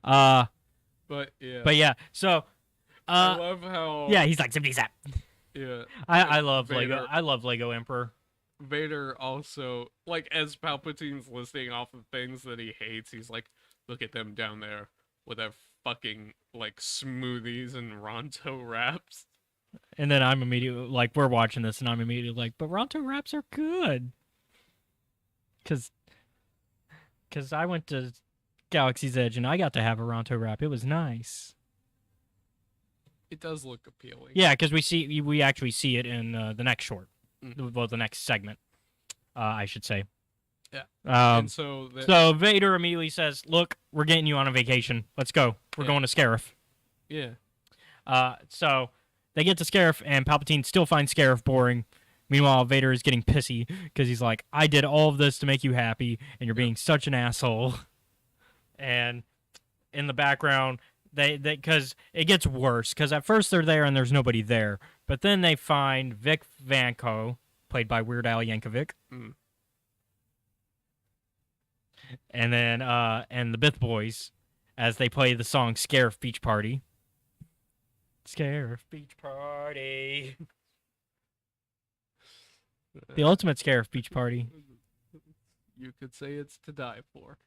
Speaker 1: But
Speaker 2: yeah.
Speaker 1: So
Speaker 2: I love how.
Speaker 1: yeah, he's like zippity zap.
Speaker 2: Yeah.
Speaker 1: I love
Speaker 2: Vader.
Speaker 1: Lego. I love Lego Emperor.
Speaker 2: Vader also, like, as Palpatine's listing off of things that he hates, he's like, look at them down there with their fucking, like, smoothies and Ronto wraps.
Speaker 1: And then I'm immediately like, we're watching this, and I'm immediately like, but Ronto wraps are good. Cause I went to Galaxy's Edge and I got to have a Ronto wrap. It was nice.
Speaker 2: It does look appealing.
Speaker 1: Yeah, because we actually see it in the next short, well, the next segment, I should say.
Speaker 2: Yeah.
Speaker 1: And
Speaker 2: so
Speaker 1: Vader immediately says, "Look, we're getting you on a vacation. Let's go. We're going to Scarif."
Speaker 2: Yeah.
Speaker 1: So they get to Scarif, and Palpatine still finds Scarif boring. Meanwhile, Vader is getting pissy because he's like, "I did all of this to make you happy, and you're being such an asshole." And in the background, they because it gets worse, because at first they're there and there's nobody there, but then they find Vic Vanko, played by Weird Al Yankovic, and then and the Bith Boys, as they play the song "Scarif Beach Party." Scarif Beach Party. The ultimate Scarif Beach Party.
Speaker 2: You could say it's to die for.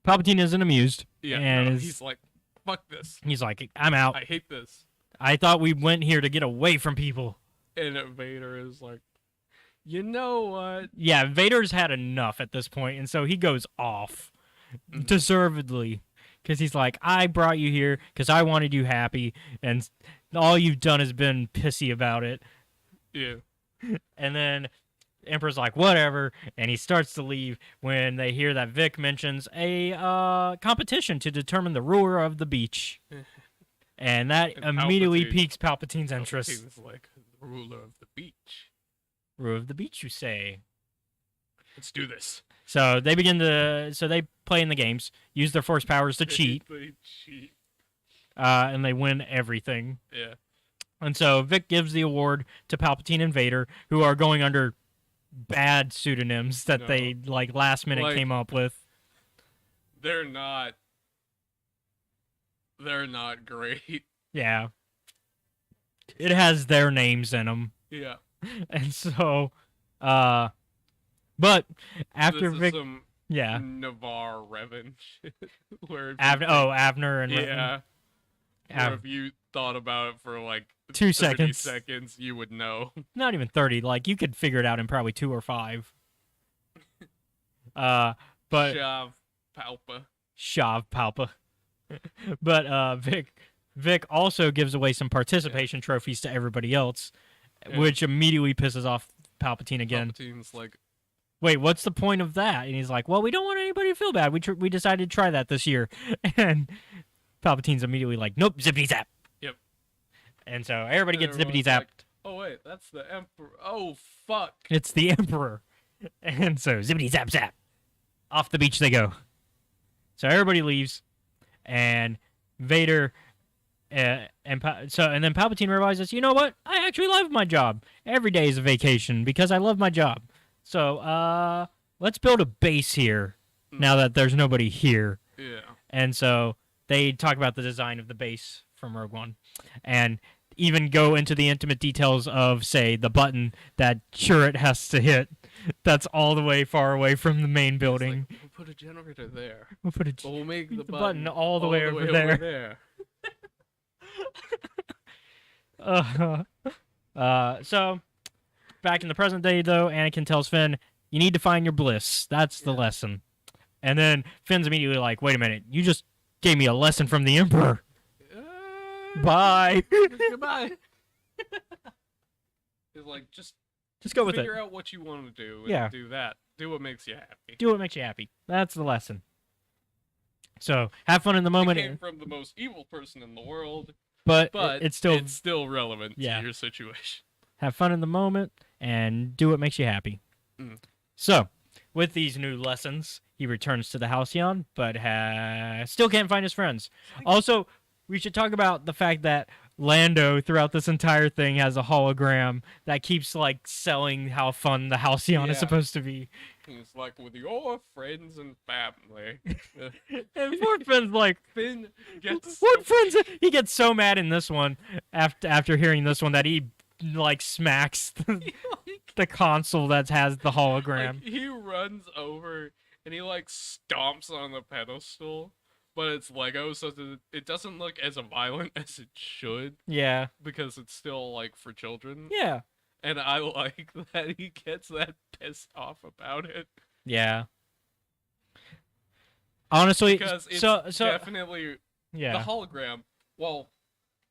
Speaker 1: Palpatine isn't amused.
Speaker 2: Yeah,
Speaker 1: and
Speaker 2: he's like, fuck this.
Speaker 1: He's like, I'm out.
Speaker 2: I hate this.
Speaker 1: I thought we went here to get away from people.
Speaker 2: And Vader is like, you know what?
Speaker 1: Yeah, Vader's had enough at this point, and so he goes off. Deservedly. Because he's like, I brought you here because I wanted you happy, and all you've done has been pissy about it.
Speaker 2: Yeah.
Speaker 1: And then Emperor's like, whatever, and he starts to leave when they hear that Vic mentions a competition to determine the ruler of the beach. And that immediately piques Palpatine's interest.
Speaker 2: Palpatine's like, the ruler of the beach.
Speaker 1: Ruler of the beach, you say?
Speaker 2: Let's do this.
Speaker 1: So they they play in the games, use their force powers to cheat.
Speaker 2: They cheat.
Speaker 1: And they win everything.
Speaker 2: Yeah.
Speaker 1: And so Vic gives the award to Palpatine and Vader, who are going under bad pseudonyms that they last minute came up with.
Speaker 2: They're not great.
Speaker 1: Yeah. It has their names in them.
Speaker 2: Yeah.
Speaker 1: And so but after
Speaker 2: this
Speaker 1: Vic
Speaker 2: is some Navarre Revan shit.
Speaker 1: Avner and
Speaker 2: yeah. Where if you thought about it for like
Speaker 1: 2
Speaker 2: seconds, you would know.
Speaker 1: Not even 30. Like, you could figure it out in probably 2 or 5. But Shav Palpa. But Vic also gives away some participation trophies to everybody else, which immediately pisses off Palpatine again.
Speaker 2: Palpatine's like,
Speaker 1: wait, what's the point of that? And he's like, well, we don't want anybody to feel bad. We decided to try that this year. And Palpatine's immediately like, nope, zippity zap.
Speaker 2: Yep.
Speaker 1: And so everybody gets zippity zapped.
Speaker 2: Like, oh wait, that's the Emperor. Oh fuck.
Speaker 1: It's the Emperor. And so zippity zap zap. Off the beach they go. So everybody leaves, and Vader and then Palpatine realizes, you know what? I actually love my job. Every day is a vacation because I love my job. So let's build a base here now that there's nobody here.
Speaker 2: Yeah.
Speaker 1: And so they talk about the design of the base from Rogue One, and even go into the intimate details of, say, the button that Chirrut has to hit. That's all the way far away from the main building.
Speaker 2: Like, we'll put a generator there.
Speaker 1: We'll
Speaker 2: make the
Speaker 1: button all the way over there. So, back in the present day, though, Anakin tells Finn, you need to find your bliss. That's the lesson. And then Finn's immediately like, wait a minute, you just gave me a lesson from the Emperor. Bye.
Speaker 2: Goodbye. It's like, just
Speaker 1: go with it.
Speaker 2: Figure out what you want to do and do that. Do what makes you happy.
Speaker 1: Do what makes you happy. That's the lesson. So, have fun in the moment.
Speaker 2: It came from the most evil person in the world.
Speaker 1: but
Speaker 2: But
Speaker 1: it's
Speaker 2: still relevant
Speaker 1: Yeah.
Speaker 2: to your situation.
Speaker 1: have fun in the moment and do what makes you happy.
Speaker 2: Mm.
Speaker 1: So, with these new lessons, he returns to the Halcyon, but still can't find his friends. Also, we should talk about the fact that Lando, throughout this entire thing, has a hologram that keeps like selling how fun the Halcyon is
Speaker 2: Yeah.
Speaker 1: supposed to be.
Speaker 2: He's like, with your friends and family.
Speaker 1: And poor Finn's like,
Speaker 2: Finn gets
Speaker 1: what friends? He gets so mad in this one after hearing this one that he like smacks the console that has the hologram.
Speaker 2: Like, he runs over and he like stomps on the pedestal, but it's Lego, so that it doesn't look as violent as it should
Speaker 1: Yeah.
Speaker 2: because it's still like for children.
Speaker 1: Yeah.
Speaker 2: And I like that he gets that pissed off about it
Speaker 1: Yeah. Honestly,
Speaker 2: because it's
Speaker 1: so
Speaker 2: definitely
Speaker 1: yeah.
Speaker 2: the hologram. Well,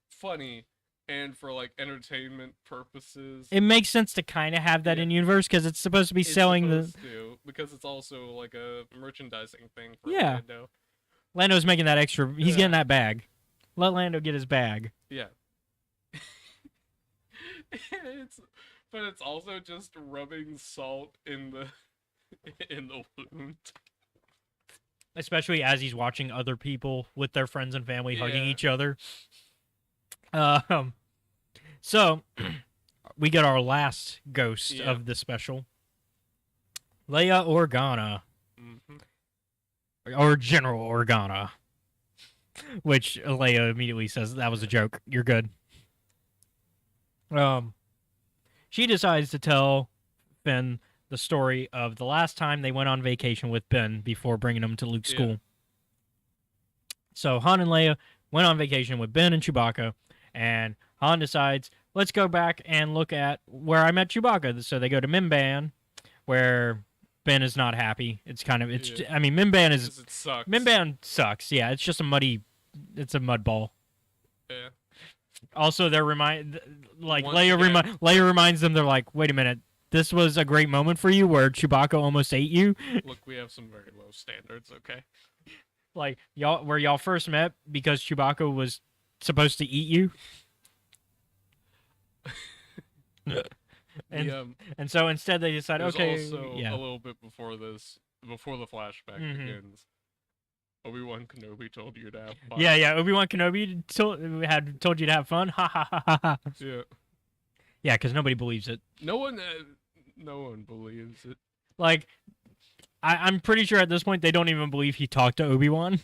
Speaker 2: funny and for like entertainment purposes.
Speaker 1: It makes sense to kind of have that
Speaker 2: Yeah.
Speaker 1: in universe because it's supposed to be
Speaker 2: It's
Speaker 1: selling
Speaker 2: supposed to, because it's also like a merchandising thing for
Speaker 1: Yeah.
Speaker 2: Lando.
Speaker 1: Lando's making that extra. He's
Speaker 2: Yeah.
Speaker 1: getting that bag. Let Lando get his bag.
Speaker 2: Yeah. But it's also just rubbing salt in the wound.
Speaker 1: Especially as he's watching other people with their friends and family hugging
Speaker 2: Yeah.
Speaker 1: each other. So we get our last ghost
Speaker 2: Yeah.
Speaker 1: of the special. Leia Organa,
Speaker 2: Mm-hmm.
Speaker 1: or General Organa, which Leia immediately says that was a joke. You're good. She decides to tell Finn the story of the last time they went on vacation with Ben before bringing him to Luke's
Speaker 2: Yeah.
Speaker 1: school. So Han and Leia went on vacation with Ben and Chewbacca, and Han decides, let's go back and look at where I met Chewbacca. So they go to Mimban, where Ben is not happy. It's kind of,
Speaker 2: Yeah.
Speaker 1: I mean, Mimban is,
Speaker 2: 'Cause it sucks.
Speaker 1: Mimban sucks. Yeah, it's just it's a mud ball.
Speaker 2: Yeah.
Speaker 1: Also, they're
Speaker 2: Once
Speaker 1: Leia,
Speaker 2: again-
Speaker 1: Leia reminds them, they're like, wait a minute, this was a great moment for you where Chewbacca almost ate you.
Speaker 2: Look, we have some very low standards, okay?
Speaker 1: Like, where y'all first met because Chewbacca was supposed to eat you. And so instead they decide,
Speaker 2: there's
Speaker 1: okay,
Speaker 2: also
Speaker 1: yeah.
Speaker 2: a little bit before this, before the flashback
Speaker 1: Mhm.
Speaker 2: begins. Obi-Wan Kenobi told you to have fun.
Speaker 1: Yeah, Obi-Wan Kenobi had told you to have fun. Ha ha ha ha ha.
Speaker 2: Yeah.
Speaker 1: Yeah, because nobody believes it.
Speaker 2: No one believes it.
Speaker 1: Like, I'm pretty sure at this point they don't even believe he talked to Obi-Wan.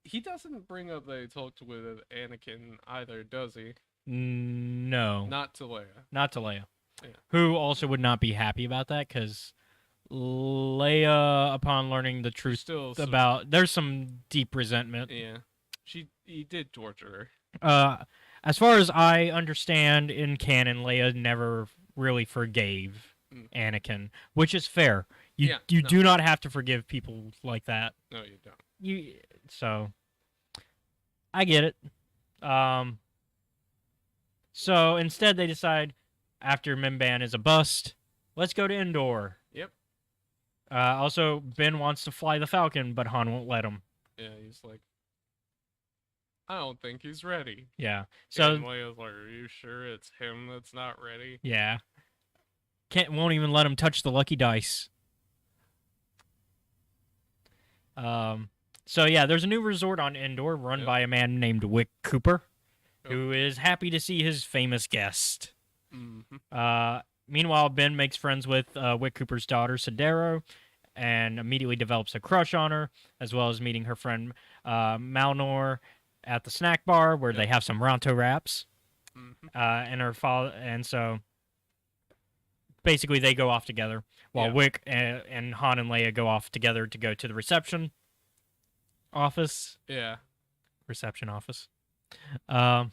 Speaker 2: He doesn't bring up that he talked with Anakin either, does he?
Speaker 1: No.
Speaker 2: Not to Leia.
Speaker 1: Not to Leia.
Speaker 2: Yeah.
Speaker 1: Who also would not be happy about that because Leia, upon learning the truth
Speaker 2: Still
Speaker 1: there's some deep resentment.
Speaker 2: Yeah. He did torture her.
Speaker 1: As far as I understand in canon, Leia never really forgave Anakin, which is fair. You
Speaker 2: No.
Speaker 1: do not have to forgive people like that.
Speaker 2: No, you don't.
Speaker 1: So I get it. So instead they decide after Mimban is a bust, let's go to Endor.
Speaker 2: Yep.
Speaker 1: Also, Ben wants to fly the Falcon, but Han won't let him.
Speaker 2: Yeah, he's like, I don't think he's ready.
Speaker 1: Yeah. So
Speaker 2: and Leia's like, are you sure it's him that's not ready?
Speaker 1: yeah. Won't even let him touch the lucky dice. So yeah, there's a new resort on Endor run by a man named Wick Cooper, who is happy to see his famous guest.
Speaker 2: Mm-hmm.
Speaker 1: Meanwhile, Ben makes friends with Wick Cooper's daughter, Sidero, and immediately develops a crush on her, as well as meeting her friend Malnor at the snack bar where they have some Ronto wraps.
Speaker 2: Mm-hmm.
Speaker 1: And so basically they go off together while Wick and Han and Leia go off together to go to the reception office.
Speaker 2: Yeah.
Speaker 1: Reception office. And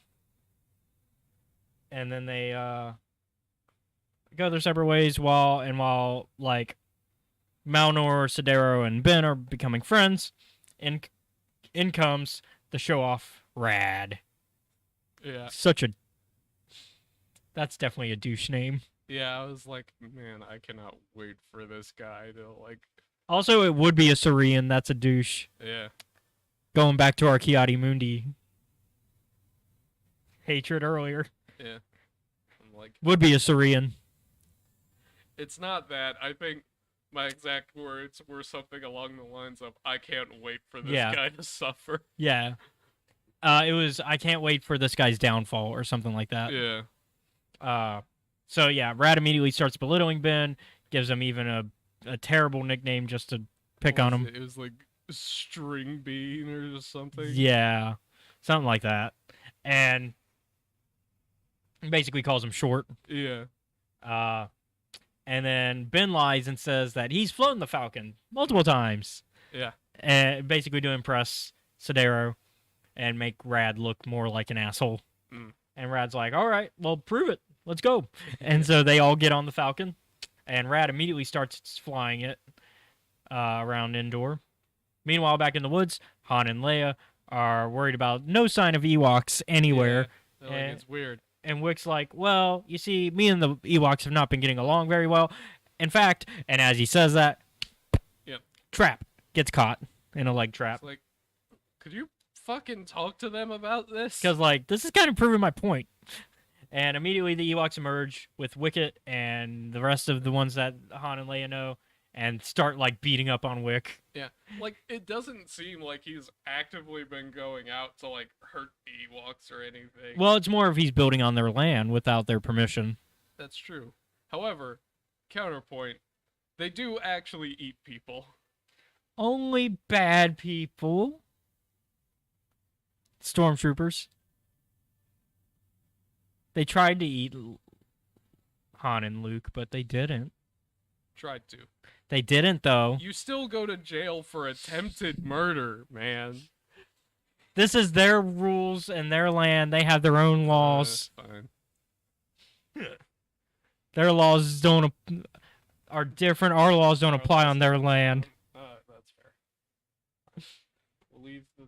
Speaker 1: then they go their separate ways while like Malnor, Sidero, and Ben are becoming friends. In comes the show-off Rad.
Speaker 2: Yeah.
Speaker 1: That's definitely a douche name.
Speaker 2: Yeah, I was like, man, I cannot wait for this guy to like.
Speaker 1: Also, it would be a Saurian. That's a douche.
Speaker 2: Yeah.
Speaker 1: Going back to our Kiadi Mundi hatred earlier.
Speaker 2: Yeah. I'm like,
Speaker 1: Would be a Saurian.
Speaker 2: it's not that. I think my exact words were something along the lines of, I can't wait for this
Speaker 1: Yeah.
Speaker 2: guy to suffer.
Speaker 1: Yeah. It was, I can't wait for this guy's downfall or something like that.
Speaker 2: Yeah.
Speaker 1: So yeah, Rad immediately starts belittling Ben, gives him even a terrible nickname just to pick on him.
Speaker 2: It was like string bean or something.
Speaker 1: Yeah, something like that. And basically calls him short.
Speaker 2: Yeah.
Speaker 1: And then Ben lies and says that he's flown the Falcon multiple times.
Speaker 2: Yeah.
Speaker 1: And basically to impress Sodero and make Rad look more like an asshole.
Speaker 2: Mm.
Speaker 1: And Rad's like, all right, well, prove it. Let's go. And so they all get on the Falcon. And Rad immediately starts flying it around Endor. Meanwhile, back in the woods, Han and Leia are worried about no sign of Ewoks anywhere.
Speaker 2: Yeah. Like, it's weird.
Speaker 1: And Wick's like, well, you see, me and the Ewoks have not been getting along very well. In fact, and as he says that,
Speaker 2: yep.
Speaker 1: Trap gets caught in a leg trap.
Speaker 2: It's like, could you fucking talk to them about this?
Speaker 1: Because, like, this is kind of proving my point. And immediately the Ewoks emerge with Wicket and the rest of the ones that Han and Leia know and start, like, beating up on Wick.
Speaker 2: Yeah. Like, it doesn't seem like he's actively been going out to, like, hurt Ewoks or anything.
Speaker 1: Well, it's more of he's building on their land without their permission.
Speaker 2: That's true. However, counterpoint, they do actually eat people.
Speaker 1: Only bad people. Stormtroopers. They tried to eat Han and Luke, but they didn't.
Speaker 2: Tried to.
Speaker 1: They didn't, though.
Speaker 2: You still go to jail for attempted murder, man.
Speaker 1: This is their rules and their land. They have their own laws.
Speaker 2: Fine.
Speaker 1: Their laws are different. Our laws don't apply on their land.
Speaker 2: That's fair. We'll leave the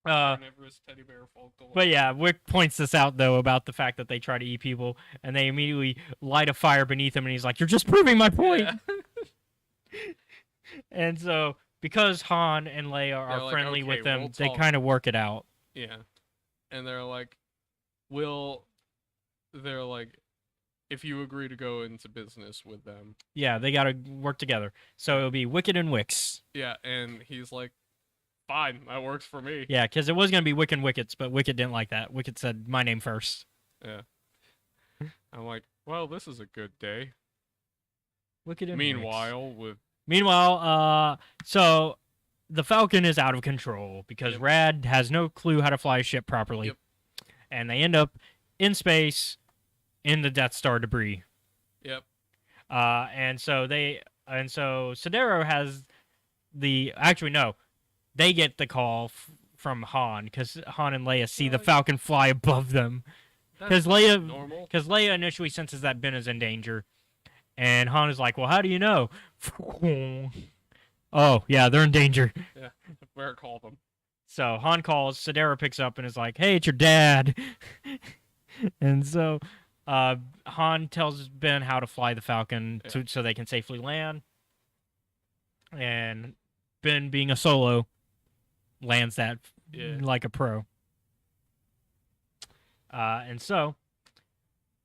Speaker 1: Uh,
Speaker 2: carnivorous teddy bear folk alone.
Speaker 1: But yeah, Wick points this out, though, about the fact that they try to eat people, and they immediately light a fire beneath him, and he's like, you're just proving my point!
Speaker 2: Yeah.
Speaker 1: And so, because Han and Leia are
Speaker 2: like,
Speaker 1: friendly
Speaker 2: okay,
Speaker 1: with them,
Speaker 2: we'll
Speaker 1: they
Speaker 2: talk.
Speaker 1: kind of work it out.
Speaker 2: Yeah. And they're like, if you agree to go into business with them.
Speaker 1: Yeah, they gotta work together. So it'll be Wicket and Wicks.
Speaker 2: Yeah, and he's like, fine, that works for me.
Speaker 1: Yeah, because it was gonna be Wick and Wickets, but Wicket didn't like that. Wicket said, my name first.
Speaker 2: Yeah. I'm like, well, this is a good day.
Speaker 1: Wicket and
Speaker 2: Meanwhile,
Speaker 1: so the Falcon is out of control because
Speaker 2: Yep.
Speaker 1: Rad has no clue how to fly a ship properly.
Speaker 2: Yep.
Speaker 1: And they end up in space in the Death Star debris.
Speaker 2: Yep.
Speaker 1: And so Sodero has they get the call from Han because Han and Leia see the Falcon fly above them.
Speaker 2: That's normal.
Speaker 1: Because Leia initially senses that Ben is in danger. And Han is like, well, how do you know? Oh, yeah, they're in danger.
Speaker 2: Yeah, better call them.
Speaker 1: So Han calls, Sodero picks up and is like, hey, it's your dad. And so Han tells Ben how to fly the Falcon so they can safely land. And Ben, being a solo, lands that like a pro. And so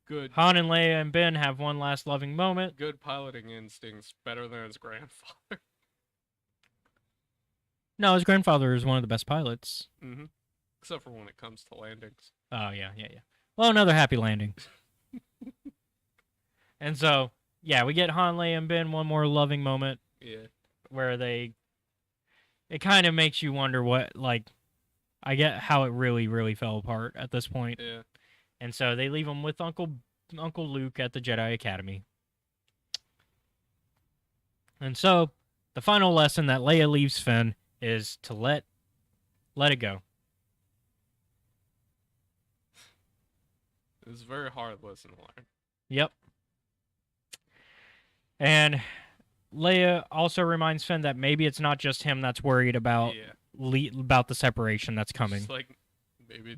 Speaker 2: Good.
Speaker 1: Han and Leia and Ben have one last loving moment.
Speaker 2: Good piloting instincts, better than his grandfather.
Speaker 1: No, his grandfather is one of the best pilots.
Speaker 2: Mm-hmm. Except for when it comes to landings.
Speaker 1: Oh, yeah. Well, another happy landing. And so, yeah, we get Han, Leia, and Ben one more loving moment.
Speaker 2: Yeah.
Speaker 1: Where it kind of makes you wonder what, like, I get how it really, really fell apart at this point.
Speaker 2: Yeah.
Speaker 1: And so they leave him with Uncle Luke at the Jedi Academy. And so the final lesson that Leia leaves Finn is to let it go.
Speaker 2: It's a very hard lesson to learn.
Speaker 1: Yep. And Leia also reminds Finn that maybe it's not just him that's worried about about the separation that's coming.
Speaker 2: It's like, maybe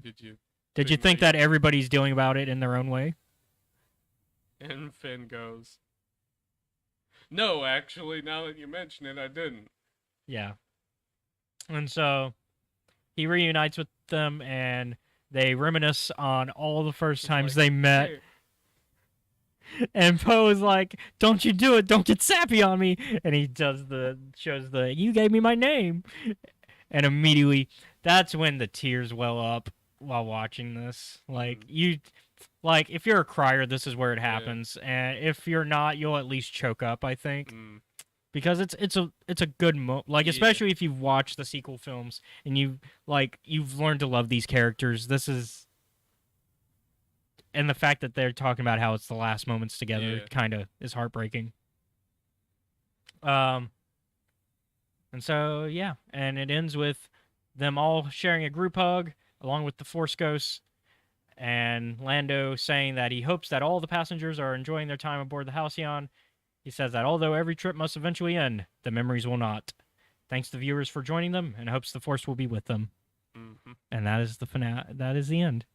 Speaker 1: Did you think that everybody's dealing about it in their own way?
Speaker 2: And Finn goes, no, actually, now that you mention it, I didn't.
Speaker 1: Yeah. And so he reunites with them, and They reminisce on all the first
Speaker 2: It's
Speaker 1: times
Speaker 2: like,
Speaker 1: they met.
Speaker 2: hey,
Speaker 1: And Poe is like, "Don't you do it? Don't get sappy on me." And he shows the "You gave me my name," and immediately that's when the tears well up while watching this. Like if you're a crier, this is where it happens, and if you're not, you'll at least choke up. I think because it's a good especially if you've watched the sequel films and you've learned to love these characters. This is. And the fact that they're talking about how it's the last moments together kind of is heartbreaking. And so yeah, and it ends with them all sharing a group hug along with the Force Ghosts, and Lando saying that he hopes that all the passengers are enjoying their time aboard the Halcyon. He says that although every trip must eventually end, the memories will not. Thanks to viewers for joining them, and hopes the Force will be with them.
Speaker 2: Mm-hmm.
Speaker 1: And that is the finale. That is the end.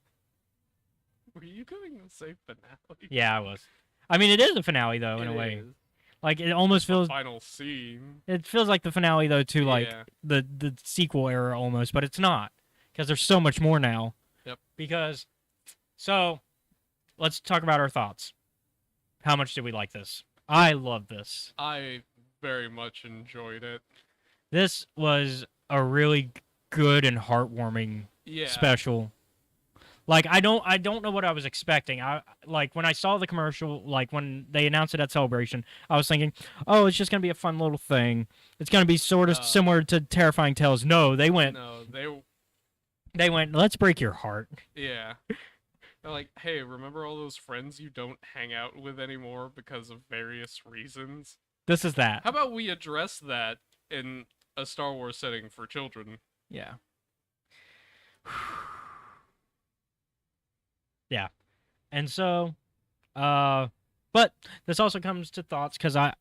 Speaker 2: Were you going to say finale?
Speaker 1: Yeah, I was. I mean, it is a finale though, in a way.
Speaker 2: Is.
Speaker 1: Like it almost feels.
Speaker 2: Final scene.
Speaker 1: It feels like the finale though, to like the sequel era almost, but it's not because there's so much more now.
Speaker 2: Yep.
Speaker 1: So, let's talk about our thoughts. How much did we like this? I love this.
Speaker 2: I very much enjoyed it.
Speaker 1: This was a really good and heartwarming special. Like I don't know what I was expecting. I like when I saw the commercial, like when they announced it at Celebration, I was thinking, "Oh, it's just going to be a fun little thing. It's going to be sort of similar to Terrifying Tales." No, they went They went, "Let's break your heart."
Speaker 2: Yeah. They're like, "Hey, remember all those friends you don't hang out with anymore because of various reasons?
Speaker 1: This is that.
Speaker 2: How about we address that in a Star Wars setting for children?"
Speaker 1: Yeah. Yeah. And so, but this also comes to thoughts because I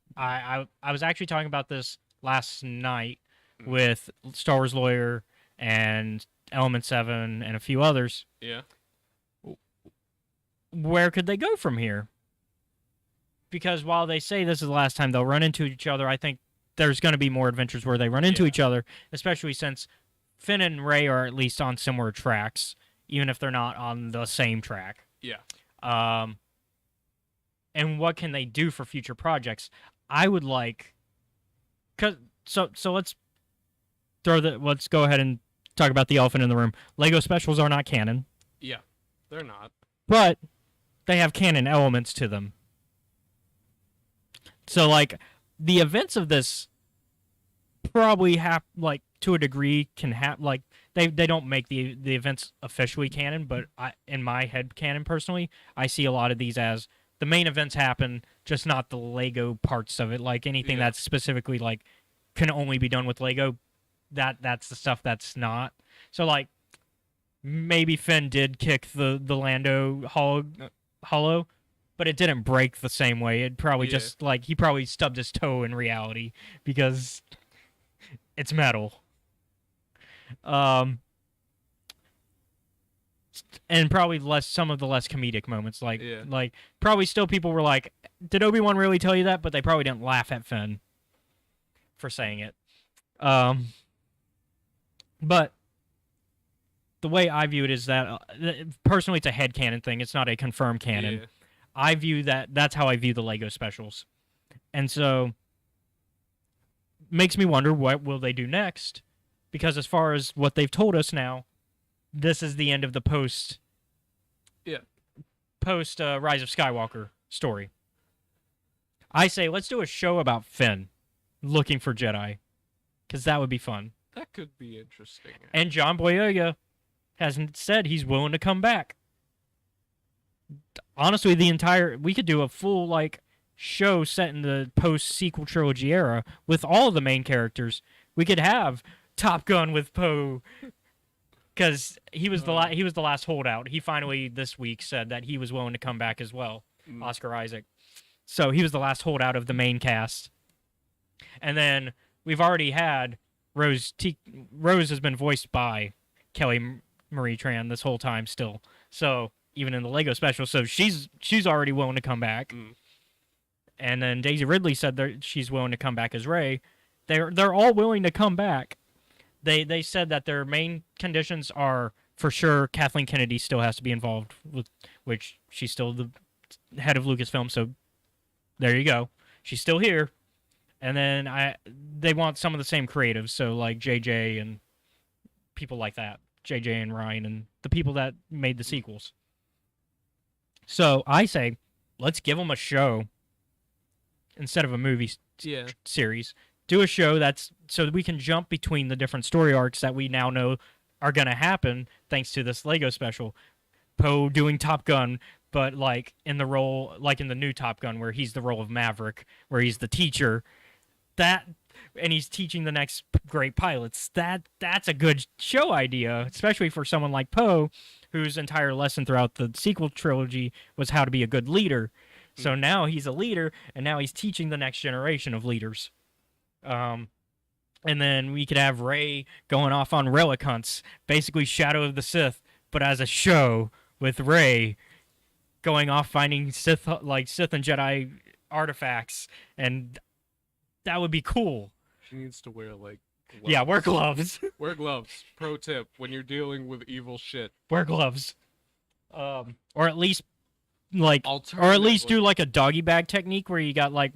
Speaker 1: was actually talking about this last night with Star Wars Lawyer and Element 7 and a few others.
Speaker 2: Yeah.
Speaker 1: Where could they go from here? Because while they say this is the last time they'll run into each other, I think there's going to be more adventures where they run into each other, especially since Finn and Rey are at least on similar tracks, even if they're not on the same track.
Speaker 2: Yeah.
Speaker 1: And what can they do for future projects? I would like, so let's go ahead and talk about the elephant in the room. Lego specials are not canon.
Speaker 2: Yeah, they're not.
Speaker 1: But they have canon elements to them. So like the events of this probably have like to a degree can have like they don't make the events officially canon, but in my head canon personally, I see a lot of these as the main events happen, just not the Lego parts of it. Like anything that's specifically like can only be done with Lego, that's the stuff that's not. So like maybe Finn did kick the Lando hollow, but it didn't break the same way. It probably just like he probably stubbed his toe in reality because it's metal. And probably some of the less comedic moments, like probably still people were like, "Did Obi-Wan really tell you that?" But they probably didn't laugh at Finn for saying it. But the way I view it is that personally, it's a headcanon thing. It's not a confirmed canon.
Speaker 2: Yeah.
Speaker 1: I view that's how I view the Lego specials, and so makes me wonder what will they do next, because as far as what they've told us now, this is the end of the post Rise of Skywalker story. I say let's do a show about Finn looking for Jedi, because that would be fun.
Speaker 2: That could be interesting.
Speaker 1: And John Boyega has said he's willing to come back. Honestly, we could do a full like show set in the post-sequel trilogy era with all of the main characters. We could have Top Gun with Poe, because he was the last holdout. He finally this week said that he was willing to come back as well. Oscar Isaac. So he was the last holdout of the main cast. And then we've already had Rose has been voiced by Kelly Marie Tran this whole time still. So even in the Lego special, so she's already willing to come back. And then Daisy Ridley said that she's willing to come back as Rey. They're all willing to come back. They said that their main conditions are for sure Kathleen Kennedy still has to be involved with, which she's still the head of Lucasfilm. So there you go, she's still here. And then they want some of the same creatives, so like JJ and people like that, JJ and Ryan and the people that made the sequels. So I say, let's give them a show instead of a movie series. Do a show that's so that we can jump between the different story arcs that we now know are going to happen thanks to this Lego special. Poe doing Top Gun, but like in the role, like in the new Top Gun, where he's the role of Maverick, where he's the teacher. And he's teaching the next great pilots. That's a good show idea, especially for someone like Poe, whose entire lesson throughout the sequel trilogy was how to be a good leader. So now he's a leader, and now he's teaching the next generation of leaders. And then we could have Rey going off on relic hunts, basically Shadow of the Sith, but as a show with Rey going off finding Sith and Jedi artifacts, and that would be cool.
Speaker 2: She needs to wear like gloves.
Speaker 1: Yeah, wear gloves.
Speaker 2: Wear gloves. Pro tip: when you're dealing with evil shit,
Speaker 1: wear gloves. Or at least do like a doggy bag technique where you got like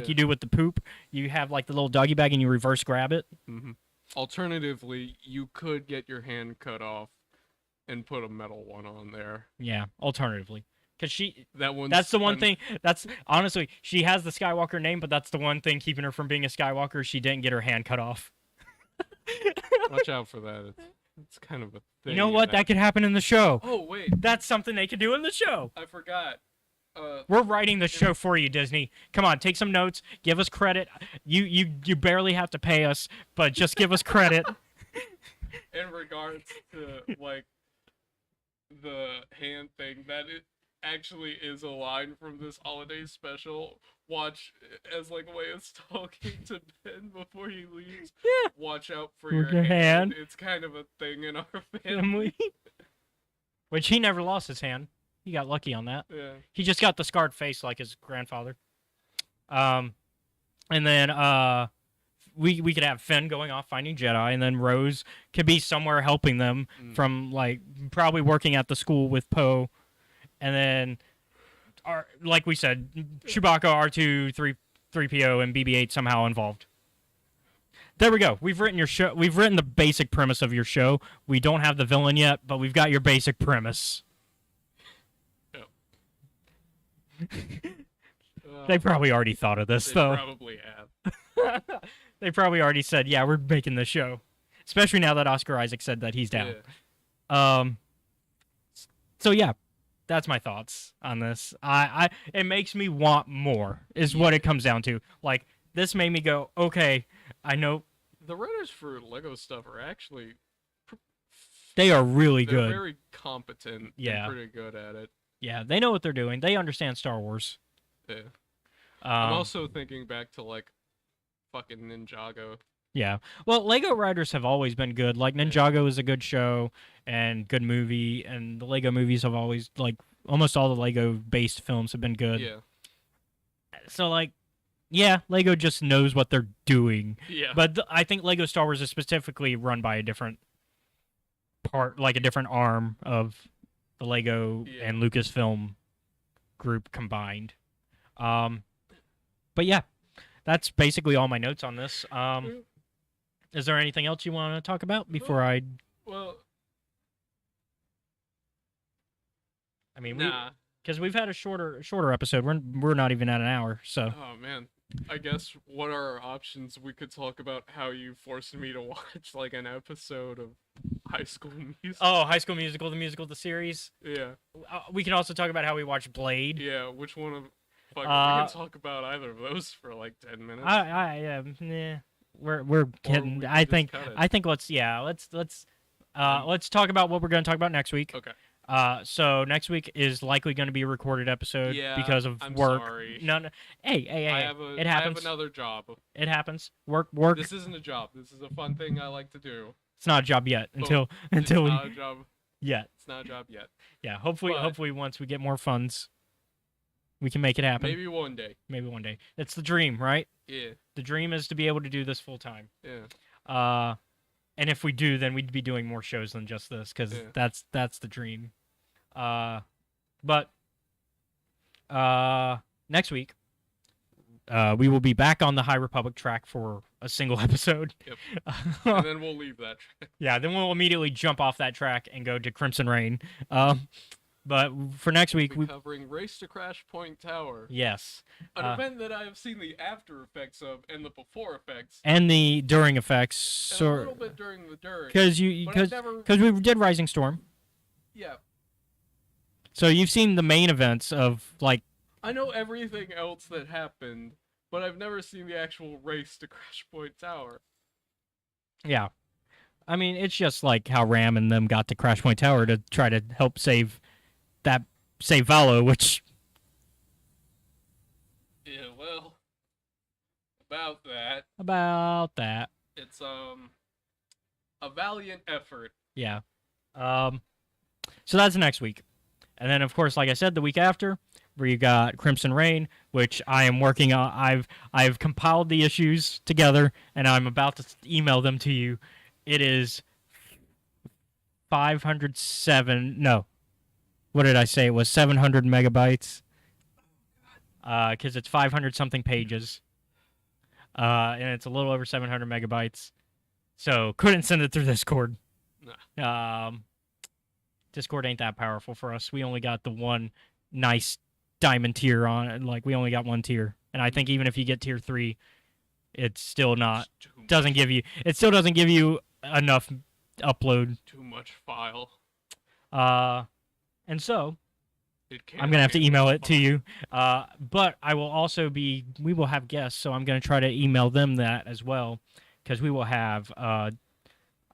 Speaker 1: you do with the poop. You have like the little doggy bag and you reverse grab it.
Speaker 2: Mm-hmm. Alternatively, you could get your hand cut off and put a metal one on there.
Speaker 1: Yeah, alternatively. Because
Speaker 2: that's
Speaker 1: the one thing. That's honestly, she has the Skywalker name, but that's the one thing keeping her from being a Skywalker. She didn't get her hand cut off.
Speaker 2: Watch out for that. It's kind of a thing.
Speaker 1: You know what? That could happen in the show.
Speaker 2: Oh wait,
Speaker 1: that's something they could do in the show.
Speaker 2: I forgot.
Speaker 1: We're writing the show for you, Disney. Come on, take some notes. Give us credit. You barely have to pay us, but just give us credit.
Speaker 2: In regards to like the hand thing, that it actually is a line from this holiday special. Watch as like a way of talking to Ben before he leaves.
Speaker 1: Yeah.
Speaker 2: Watch out for your hand. It's kind of a thing in our family.
Speaker 1: Which he never lost his hand. He got lucky on that.
Speaker 2: Yeah.
Speaker 1: He just got the scarred face like his grandfather. And then we could have Finn going off finding Jedi, and then Rose could be somewhere helping them from like probably working at the school with Poe. And then, like we said, Chewbacca, R2, 3PO, and BB-8 somehow involved. There we go. We've written your show. We've written the basic premise of your show. We don't have the villain yet, but we've got your basic premise. Oh. They probably already thought of this, though.
Speaker 2: They probably have.
Speaker 1: They probably already said, "Yeah, we're making the show." Especially now that Oscar Isaac said that he's down. Yeah. So yeah. That's my thoughts on this. It makes me want more, is what it comes down to. Like, this made me go, okay, I know.
Speaker 2: The writers for Lego stuff are actually...
Speaker 1: They are really good.
Speaker 2: They're very competent and pretty good at it.
Speaker 1: Yeah, they know what they're doing. They understand Star Wars.
Speaker 2: Yeah. I'm also thinking back to, like, fucking Ninjago.
Speaker 1: Yeah. Well, Lego writers have always been good. Like, Ninjago is a good show and good movie, and the Lego movies have always, like, almost all the Lego-based films have been good.
Speaker 2: Yeah.
Speaker 1: So, like, yeah, Lego just knows what they're doing.
Speaker 2: Yeah.
Speaker 1: But I think Lego Star Wars is specifically run by a different part, like a different arm of the Lego and Lucasfilm group combined. But yeah, that's basically all my notes on this. Is there anything else you want to talk about before I?
Speaker 2: Well,
Speaker 1: I mean, because we've had a shorter episode. We're not even at an hour, so.
Speaker 2: Oh man, I guess what are our options? We could talk about how you forced me to watch like an episode of High School Musical.
Speaker 1: Oh, High School Musical, the series.
Speaker 2: Yeah.
Speaker 1: We can also talk about how we watched Blade.
Speaker 2: Yeah, which one of? Fuck, we can talk about either of those for like 10 minutes.
Speaker 1: Nah. We're kidding. I think let's talk about what we're going to talk about next week.
Speaker 2: Okay.
Speaker 1: So next week is likely going to be a recorded episode because of
Speaker 2: I'm
Speaker 1: work.
Speaker 2: Sorry.
Speaker 1: No. Hey. It happens.
Speaker 2: I have another job.
Speaker 1: It happens. Work.
Speaker 2: This isn't a job. This is a fun thing I like to do.
Speaker 1: It's not a job yet until
Speaker 2: it's not a job.
Speaker 1: Yet.
Speaker 2: It's not a job yet.
Speaker 1: Yeah. Hopefully once we get more funds, we can make it happen.
Speaker 2: Maybe one day. It's
Speaker 1: the dream, right?
Speaker 2: Yeah.
Speaker 1: The dream is to be able to do this full time.
Speaker 2: Yeah.
Speaker 1: And if we do, then we'd be doing more shows than just this, because
Speaker 2: Yeah.
Speaker 1: that's the dream. But next week, we will be back on the High Republic track for a single episode.
Speaker 2: Yep. And then we'll leave that.
Speaker 1: Yeah, then we'll immediately jump off that track and go to Crimson Rain. But for next week,
Speaker 2: We'll be covering Race to Crash Point Tower.
Speaker 1: Yes.
Speaker 2: An event that I have seen the after effects of and the before effects.
Speaker 1: And the during effects.
Speaker 2: And a little bit during the during.
Speaker 1: Because we did Rising Storm.
Speaker 2: Yeah.
Speaker 1: So you've seen the main events of, like...
Speaker 2: I know everything else that happened, but I've never seen the actual Race to Crash Point Tower.
Speaker 1: Yeah. I mean, it's just like how Ram and them got to Crash Point Tower to try to help save Valo, which...
Speaker 2: Yeah, well, about that. It's a valiant effort.
Speaker 1: Yeah. So that's next week. And then, of course, like I said, the week after, we got Crimson Rain, which I am working on. I've compiled the issues together, and I'm about to email them to you. It is 507. No, what did I say? It was 700 megabytes. Because it's 500 something pages. And it's a little over 700 megabytes. So couldn't send it through Discord.
Speaker 2: Nah.
Speaker 1: Discord ain't that powerful for us. We only got the one nice diamond tier on it. Like, we only got one tier. And I think even if you get tier 3, it's still not... It still doesn't give you enough upload.
Speaker 2: Too much file.
Speaker 1: And so... I'm going to have to email it to you. But I will also we will have guests, so I'm going to try to email them that as well. Because we will have...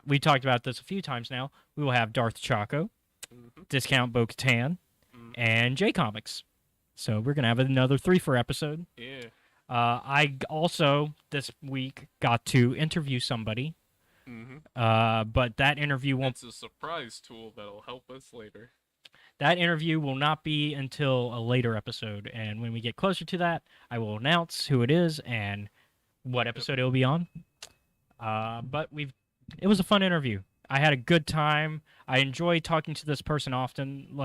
Speaker 1: we talked about this a few times now. We will have Darth Chaco, Discount Bo-Katan, and J-Comics. So we're going to have another 3-for episode.
Speaker 2: Yeah.
Speaker 1: I also, this week, got to interview somebody. But that interview won't...
Speaker 2: It's a surprise tool that'll help us later.
Speaker 1: That interview will not be until a later episode. And when we get closer to that, I will announce who it is and what episode it will be on. But it was a fun interview. I had a good time. I enjoy talking to this person often.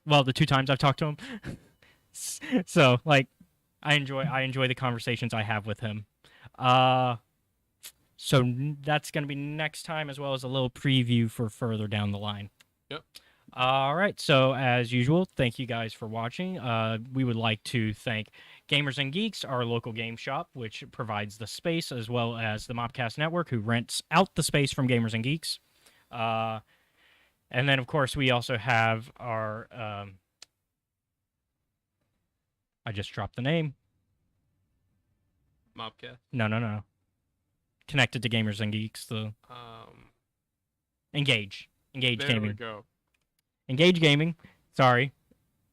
Speaker 1: The 2 times I've talked to him. So, I enjoy the conversations I have with him. So that's going to be next time, as well as a little preview for further down the line.
Speaker 2: Yep.
Speaker 1: All right. So, as usual, thank you guys for watching. We would like to thank Gamers and Geeks, our local game shop, which provides the space, as well as the Mopcast Network, who rents out the space from Gamers and Geeks. And then, of course, we also have our... I just dropped the name.
Speaker 2: Mopcast?
Speaker 1: No. Connected to Gamers and Geeks. Engage
Speaker 2: there
Speaker 1: Gaming.
Speaker 2: We go.
Speaker 1: Engage Gaming. Sorry.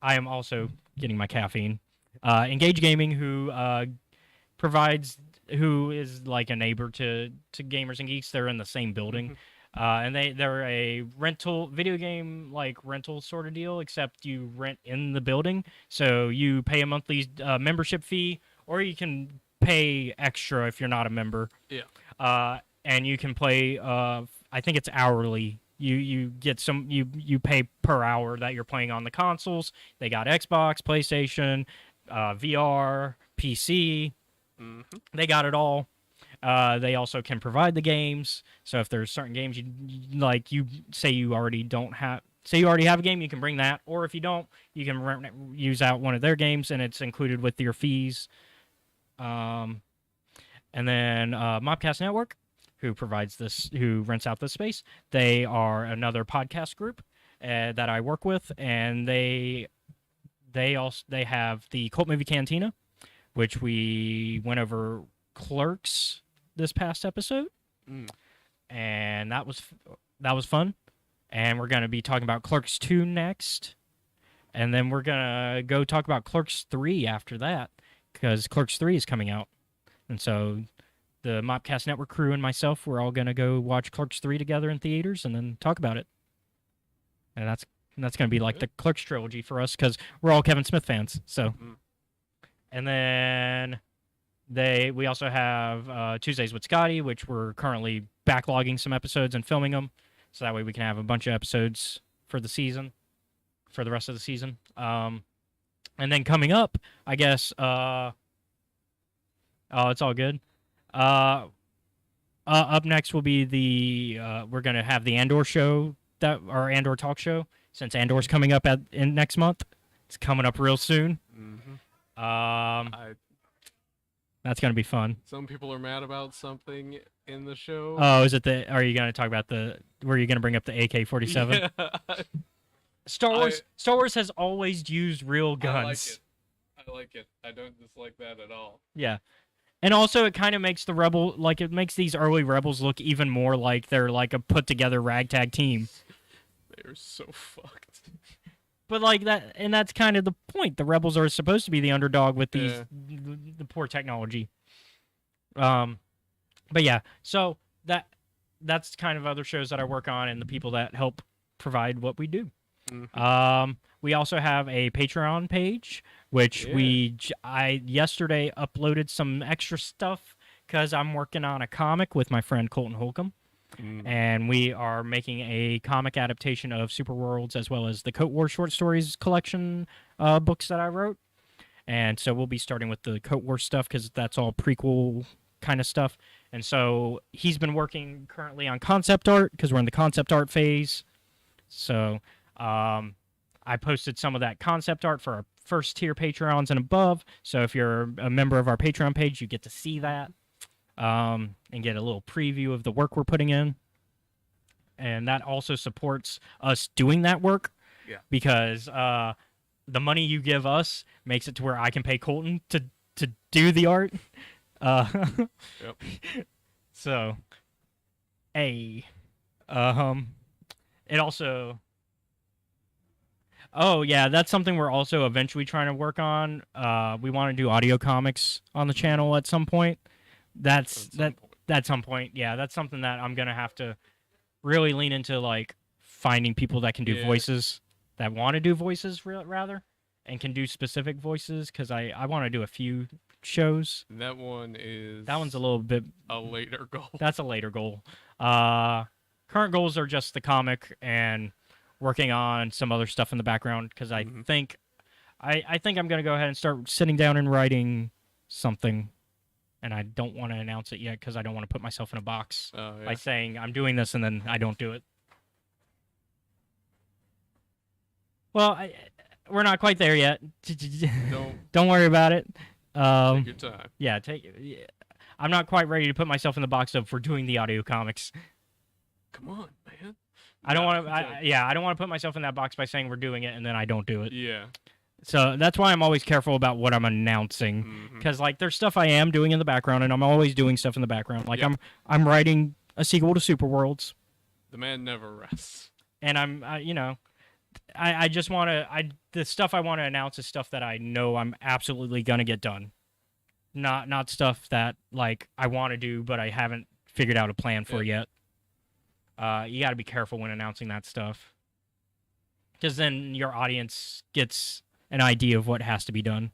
Speaker 1: I am also getting my caffeine. Engage Gaming, who is like a neighbor to Gamers and Geeks. They're in the same building. And they're a video game rental sort of deal, except you rent in the building. So you pay a monthly membership fee, or you can pay extra if you're not a member.
Speaker 2: Yeah.
Speaker 1: And you can play, I think it's hourly. You get you pay per hour that you're playing on the consoles. They got Xbox, PlayStation, VR, PC. They got it all. They also can provide the games. So if there's certain games you say you already have a game, you can bring that. Or if you don't, you can use out one of their games, and it's included with your fees. And then Mopcast Network, who rents out this space. They are another podcast group that I work with, and they have the Cult Movie Cantina, which we went over Clerks this past episode, and that was fun. And we're gonna be talking about Clerks 2 next, and then we're gonna go talk about Clerks 3 after that, because Clerks 3 is coming out, and so the Mopcast Network crew and myself, we're all gonna go watch Clerks 3 together in theaters and then talk about it. And that's gonna be like the Clerks trilogy for us, because we're all Kevin Smith fans. So, and then we also have Tuesdays with Scotty, which we're currently backlogging some episodes and filming them, so that way we can have a bunch of episodes for the season, for the rest of the season. And then coming up, I guess. Oh, it's all good. Up next will be we're gonna have the Andor show, our Andor talk show, since Andor's coming up in next month. It's coming up real soon. That's gonna be fun.
Speaker 2: Some people are mad about something in the show.
Speaker 1: Oh, is it are you gonna talk about were you gonna bring up the AK-47?
Speaker 2: Yeah.
Speaker 1: Star Wars has always used real guns.
Speaker 2: I like it. I don't dislike that at all.
Speaker 1: Yeah. And also, it kind of makes it makes these early Rebels look even more like they're like a put-together ragtag team.
Speaker 2: They're so fucked.
Speaker 1: But like that, and that's kind of the point. The Rebels are supposed to be the underdog with the poor technology. But yeah, so that's kind of other shows that I work on and the people that help provide what we do. We also have a Patreon page, which I yesterday uploaded some extra stuff because I'm working on a comic with my friend Colton Holcomb, and we are making a comic adaptation of Super Worlds as well as the Coat War short stories collection books that I wrote. And so we'll be starting with the Coat War stuff because that's all prequel kind of stuff. And so he's been working currently on concept art because we're in the concept art phase. So I posted some of that concept art for our first tier Patreons and above. So if you're a member of our Patreon page, you get to see that and get a little preview of the work we're putting in. And that also supports us doing that work because the money you give us makes it to where I can pay Colton to do the art. So, it also... Oh, yeah, that's something we're also eventually trying to work on. We want to do audio comics on the channel at some point. At some point, yeah, that's something that I'm going to have to really lean into, like, finding people that can do voices, that want to do voices, rather, and can do specific voices, because I want to do a few shows.
Speaker 2: That one's
Speaker 1: a little bit...
Speaker 2: a later goal.
Speaker 1: That's a later goal. Current goals are just the comic and... working on some other stuff in the background because I think I'm gonna go ahead and start sitting down and writing something, and I don't want to announce it yet because I don't want to put myself in a box by saying I'm doing this and then I don't do it. Well, we're not quite there yet. Don't worry about it.
Speaker 2: Take your time.
Speaker 1: Yeah, I'm not quite ready to put myself in the box of we're doing the audio comics.
Speaker 2: Come on, man.
Speaker 1: I don't want to. I don't want to put myself in that box by saying we're doing it and then I don't do it.
Speaker 2: Yeah.
Speaker 1: So that's why I'm always careful about what I'm announcing, because like there's stuff I am doing in the background, and I'm always doing stuff in the background. Like I'm writing a sequel to Super Worlds.
Speaker 2: The man never rests.
Speaker 1: And I just want to. The stuff I want to announce is stuff that I know I'm absolutely gonna get done. Not stuff that like I want to do, but I haven't figured out a plan for yet. You got to be careful when announcing that stuff, because then your audience gets an idea of what has to be done.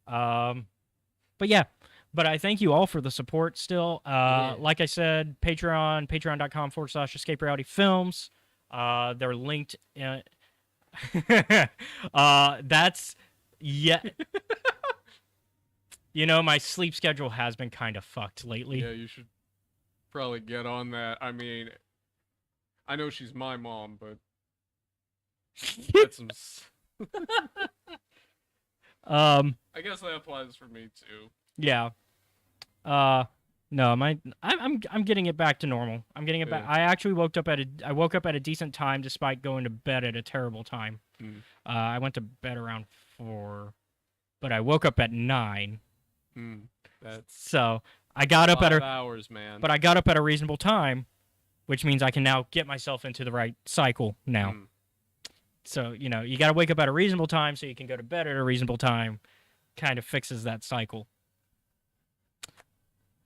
Speaker 1: But I thank you all for the support still. Like I said, patreon.com/Escape Reality Films. They're linked. That's my sleep schedule has been kind of fucked lately.
Speaker 2: Yeah, you should probably get on that. I mean, I know she's my mom, but that's some... I guess that applies for me too.
Speaker 1: Yeah. No, I'm getting it back to normal. I'm getting it back. I actually woke up at a decent time despite going to bed at a terrible time. I went to bed around 4, but I woke up at 9. So I got up at
Speaker 2: hours, man.
Speaker 1: But I got up at a reasonable time, which means I can now get myself into the right cycle now. So, you got to wake up at a reasonable time so you can go to bed at a reasonable time. Kind of fixes that cycle.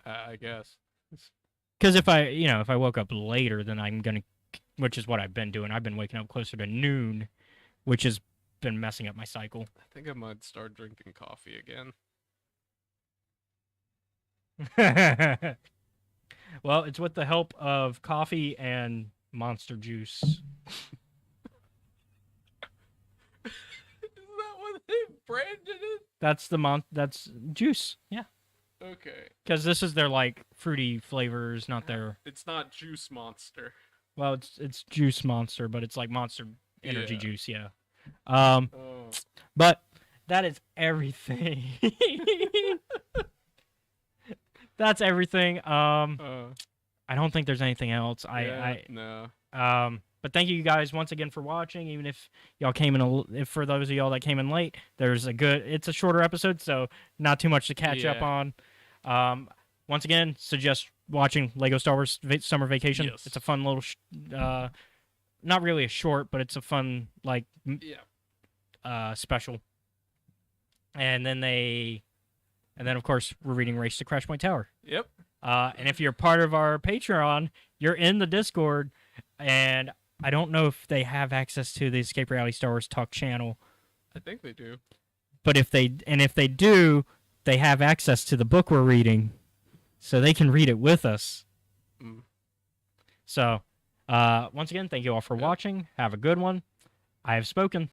Speaker 2: I guess.
Speaker 1: Because if I woke up later, then I'm going to, which is what I've been doing. I've been waking up closer to noon, which has been messing up my cycle.
Speaker 2: I think I might start drinking coffee again.
Speaker 1: Well, it's with the help of coffee and Monster Juice.
Speaker 2: Is that what they branded it?
Speaker 1: That's juice. Yeah.
Speaker 2: Okay.
Speaker 1: Because this is their like fruity flavors, not their.
Speaker 2: It's not Juice Monster.
Speaker 1: Well, it's Juice Monster, but it's like Monster Energy
Speaker 2: Yeah.
Speaker 1: Juice. Yeah.
Speaker 2: Oh.
Speaker 1: But that is everything. That's everything. I don't think there's anything else.
Speaker 2: No.
Speaker 1: But thank you guys once again for watching. Even if y'all came in if for those of y'all that came in late, it's a shorter episode, so not too much to catch up on. Once again, suggest watching Lego Star Wars Summer Vacation.
Speaker 2: Yes.
Speaker 1: It's a fun little, not really a short, but it's a fun special. And then of course we're reading Race to Crash Point Tower.
Speaker 2: Yep.
Speaker 1: And if you're part of our Patreon, you're in the Discord, and I don't know if they have access to the Escape Reality Star Wars Talk channel.
Speaker 2: I think they do.
Speaker 1: But if they do, they have access to the book we're reading, so they can read it with us.
Speaker 2: Mm.
Speaker 1: So, once again, thank you all for watching. Have a good one. I have spoken.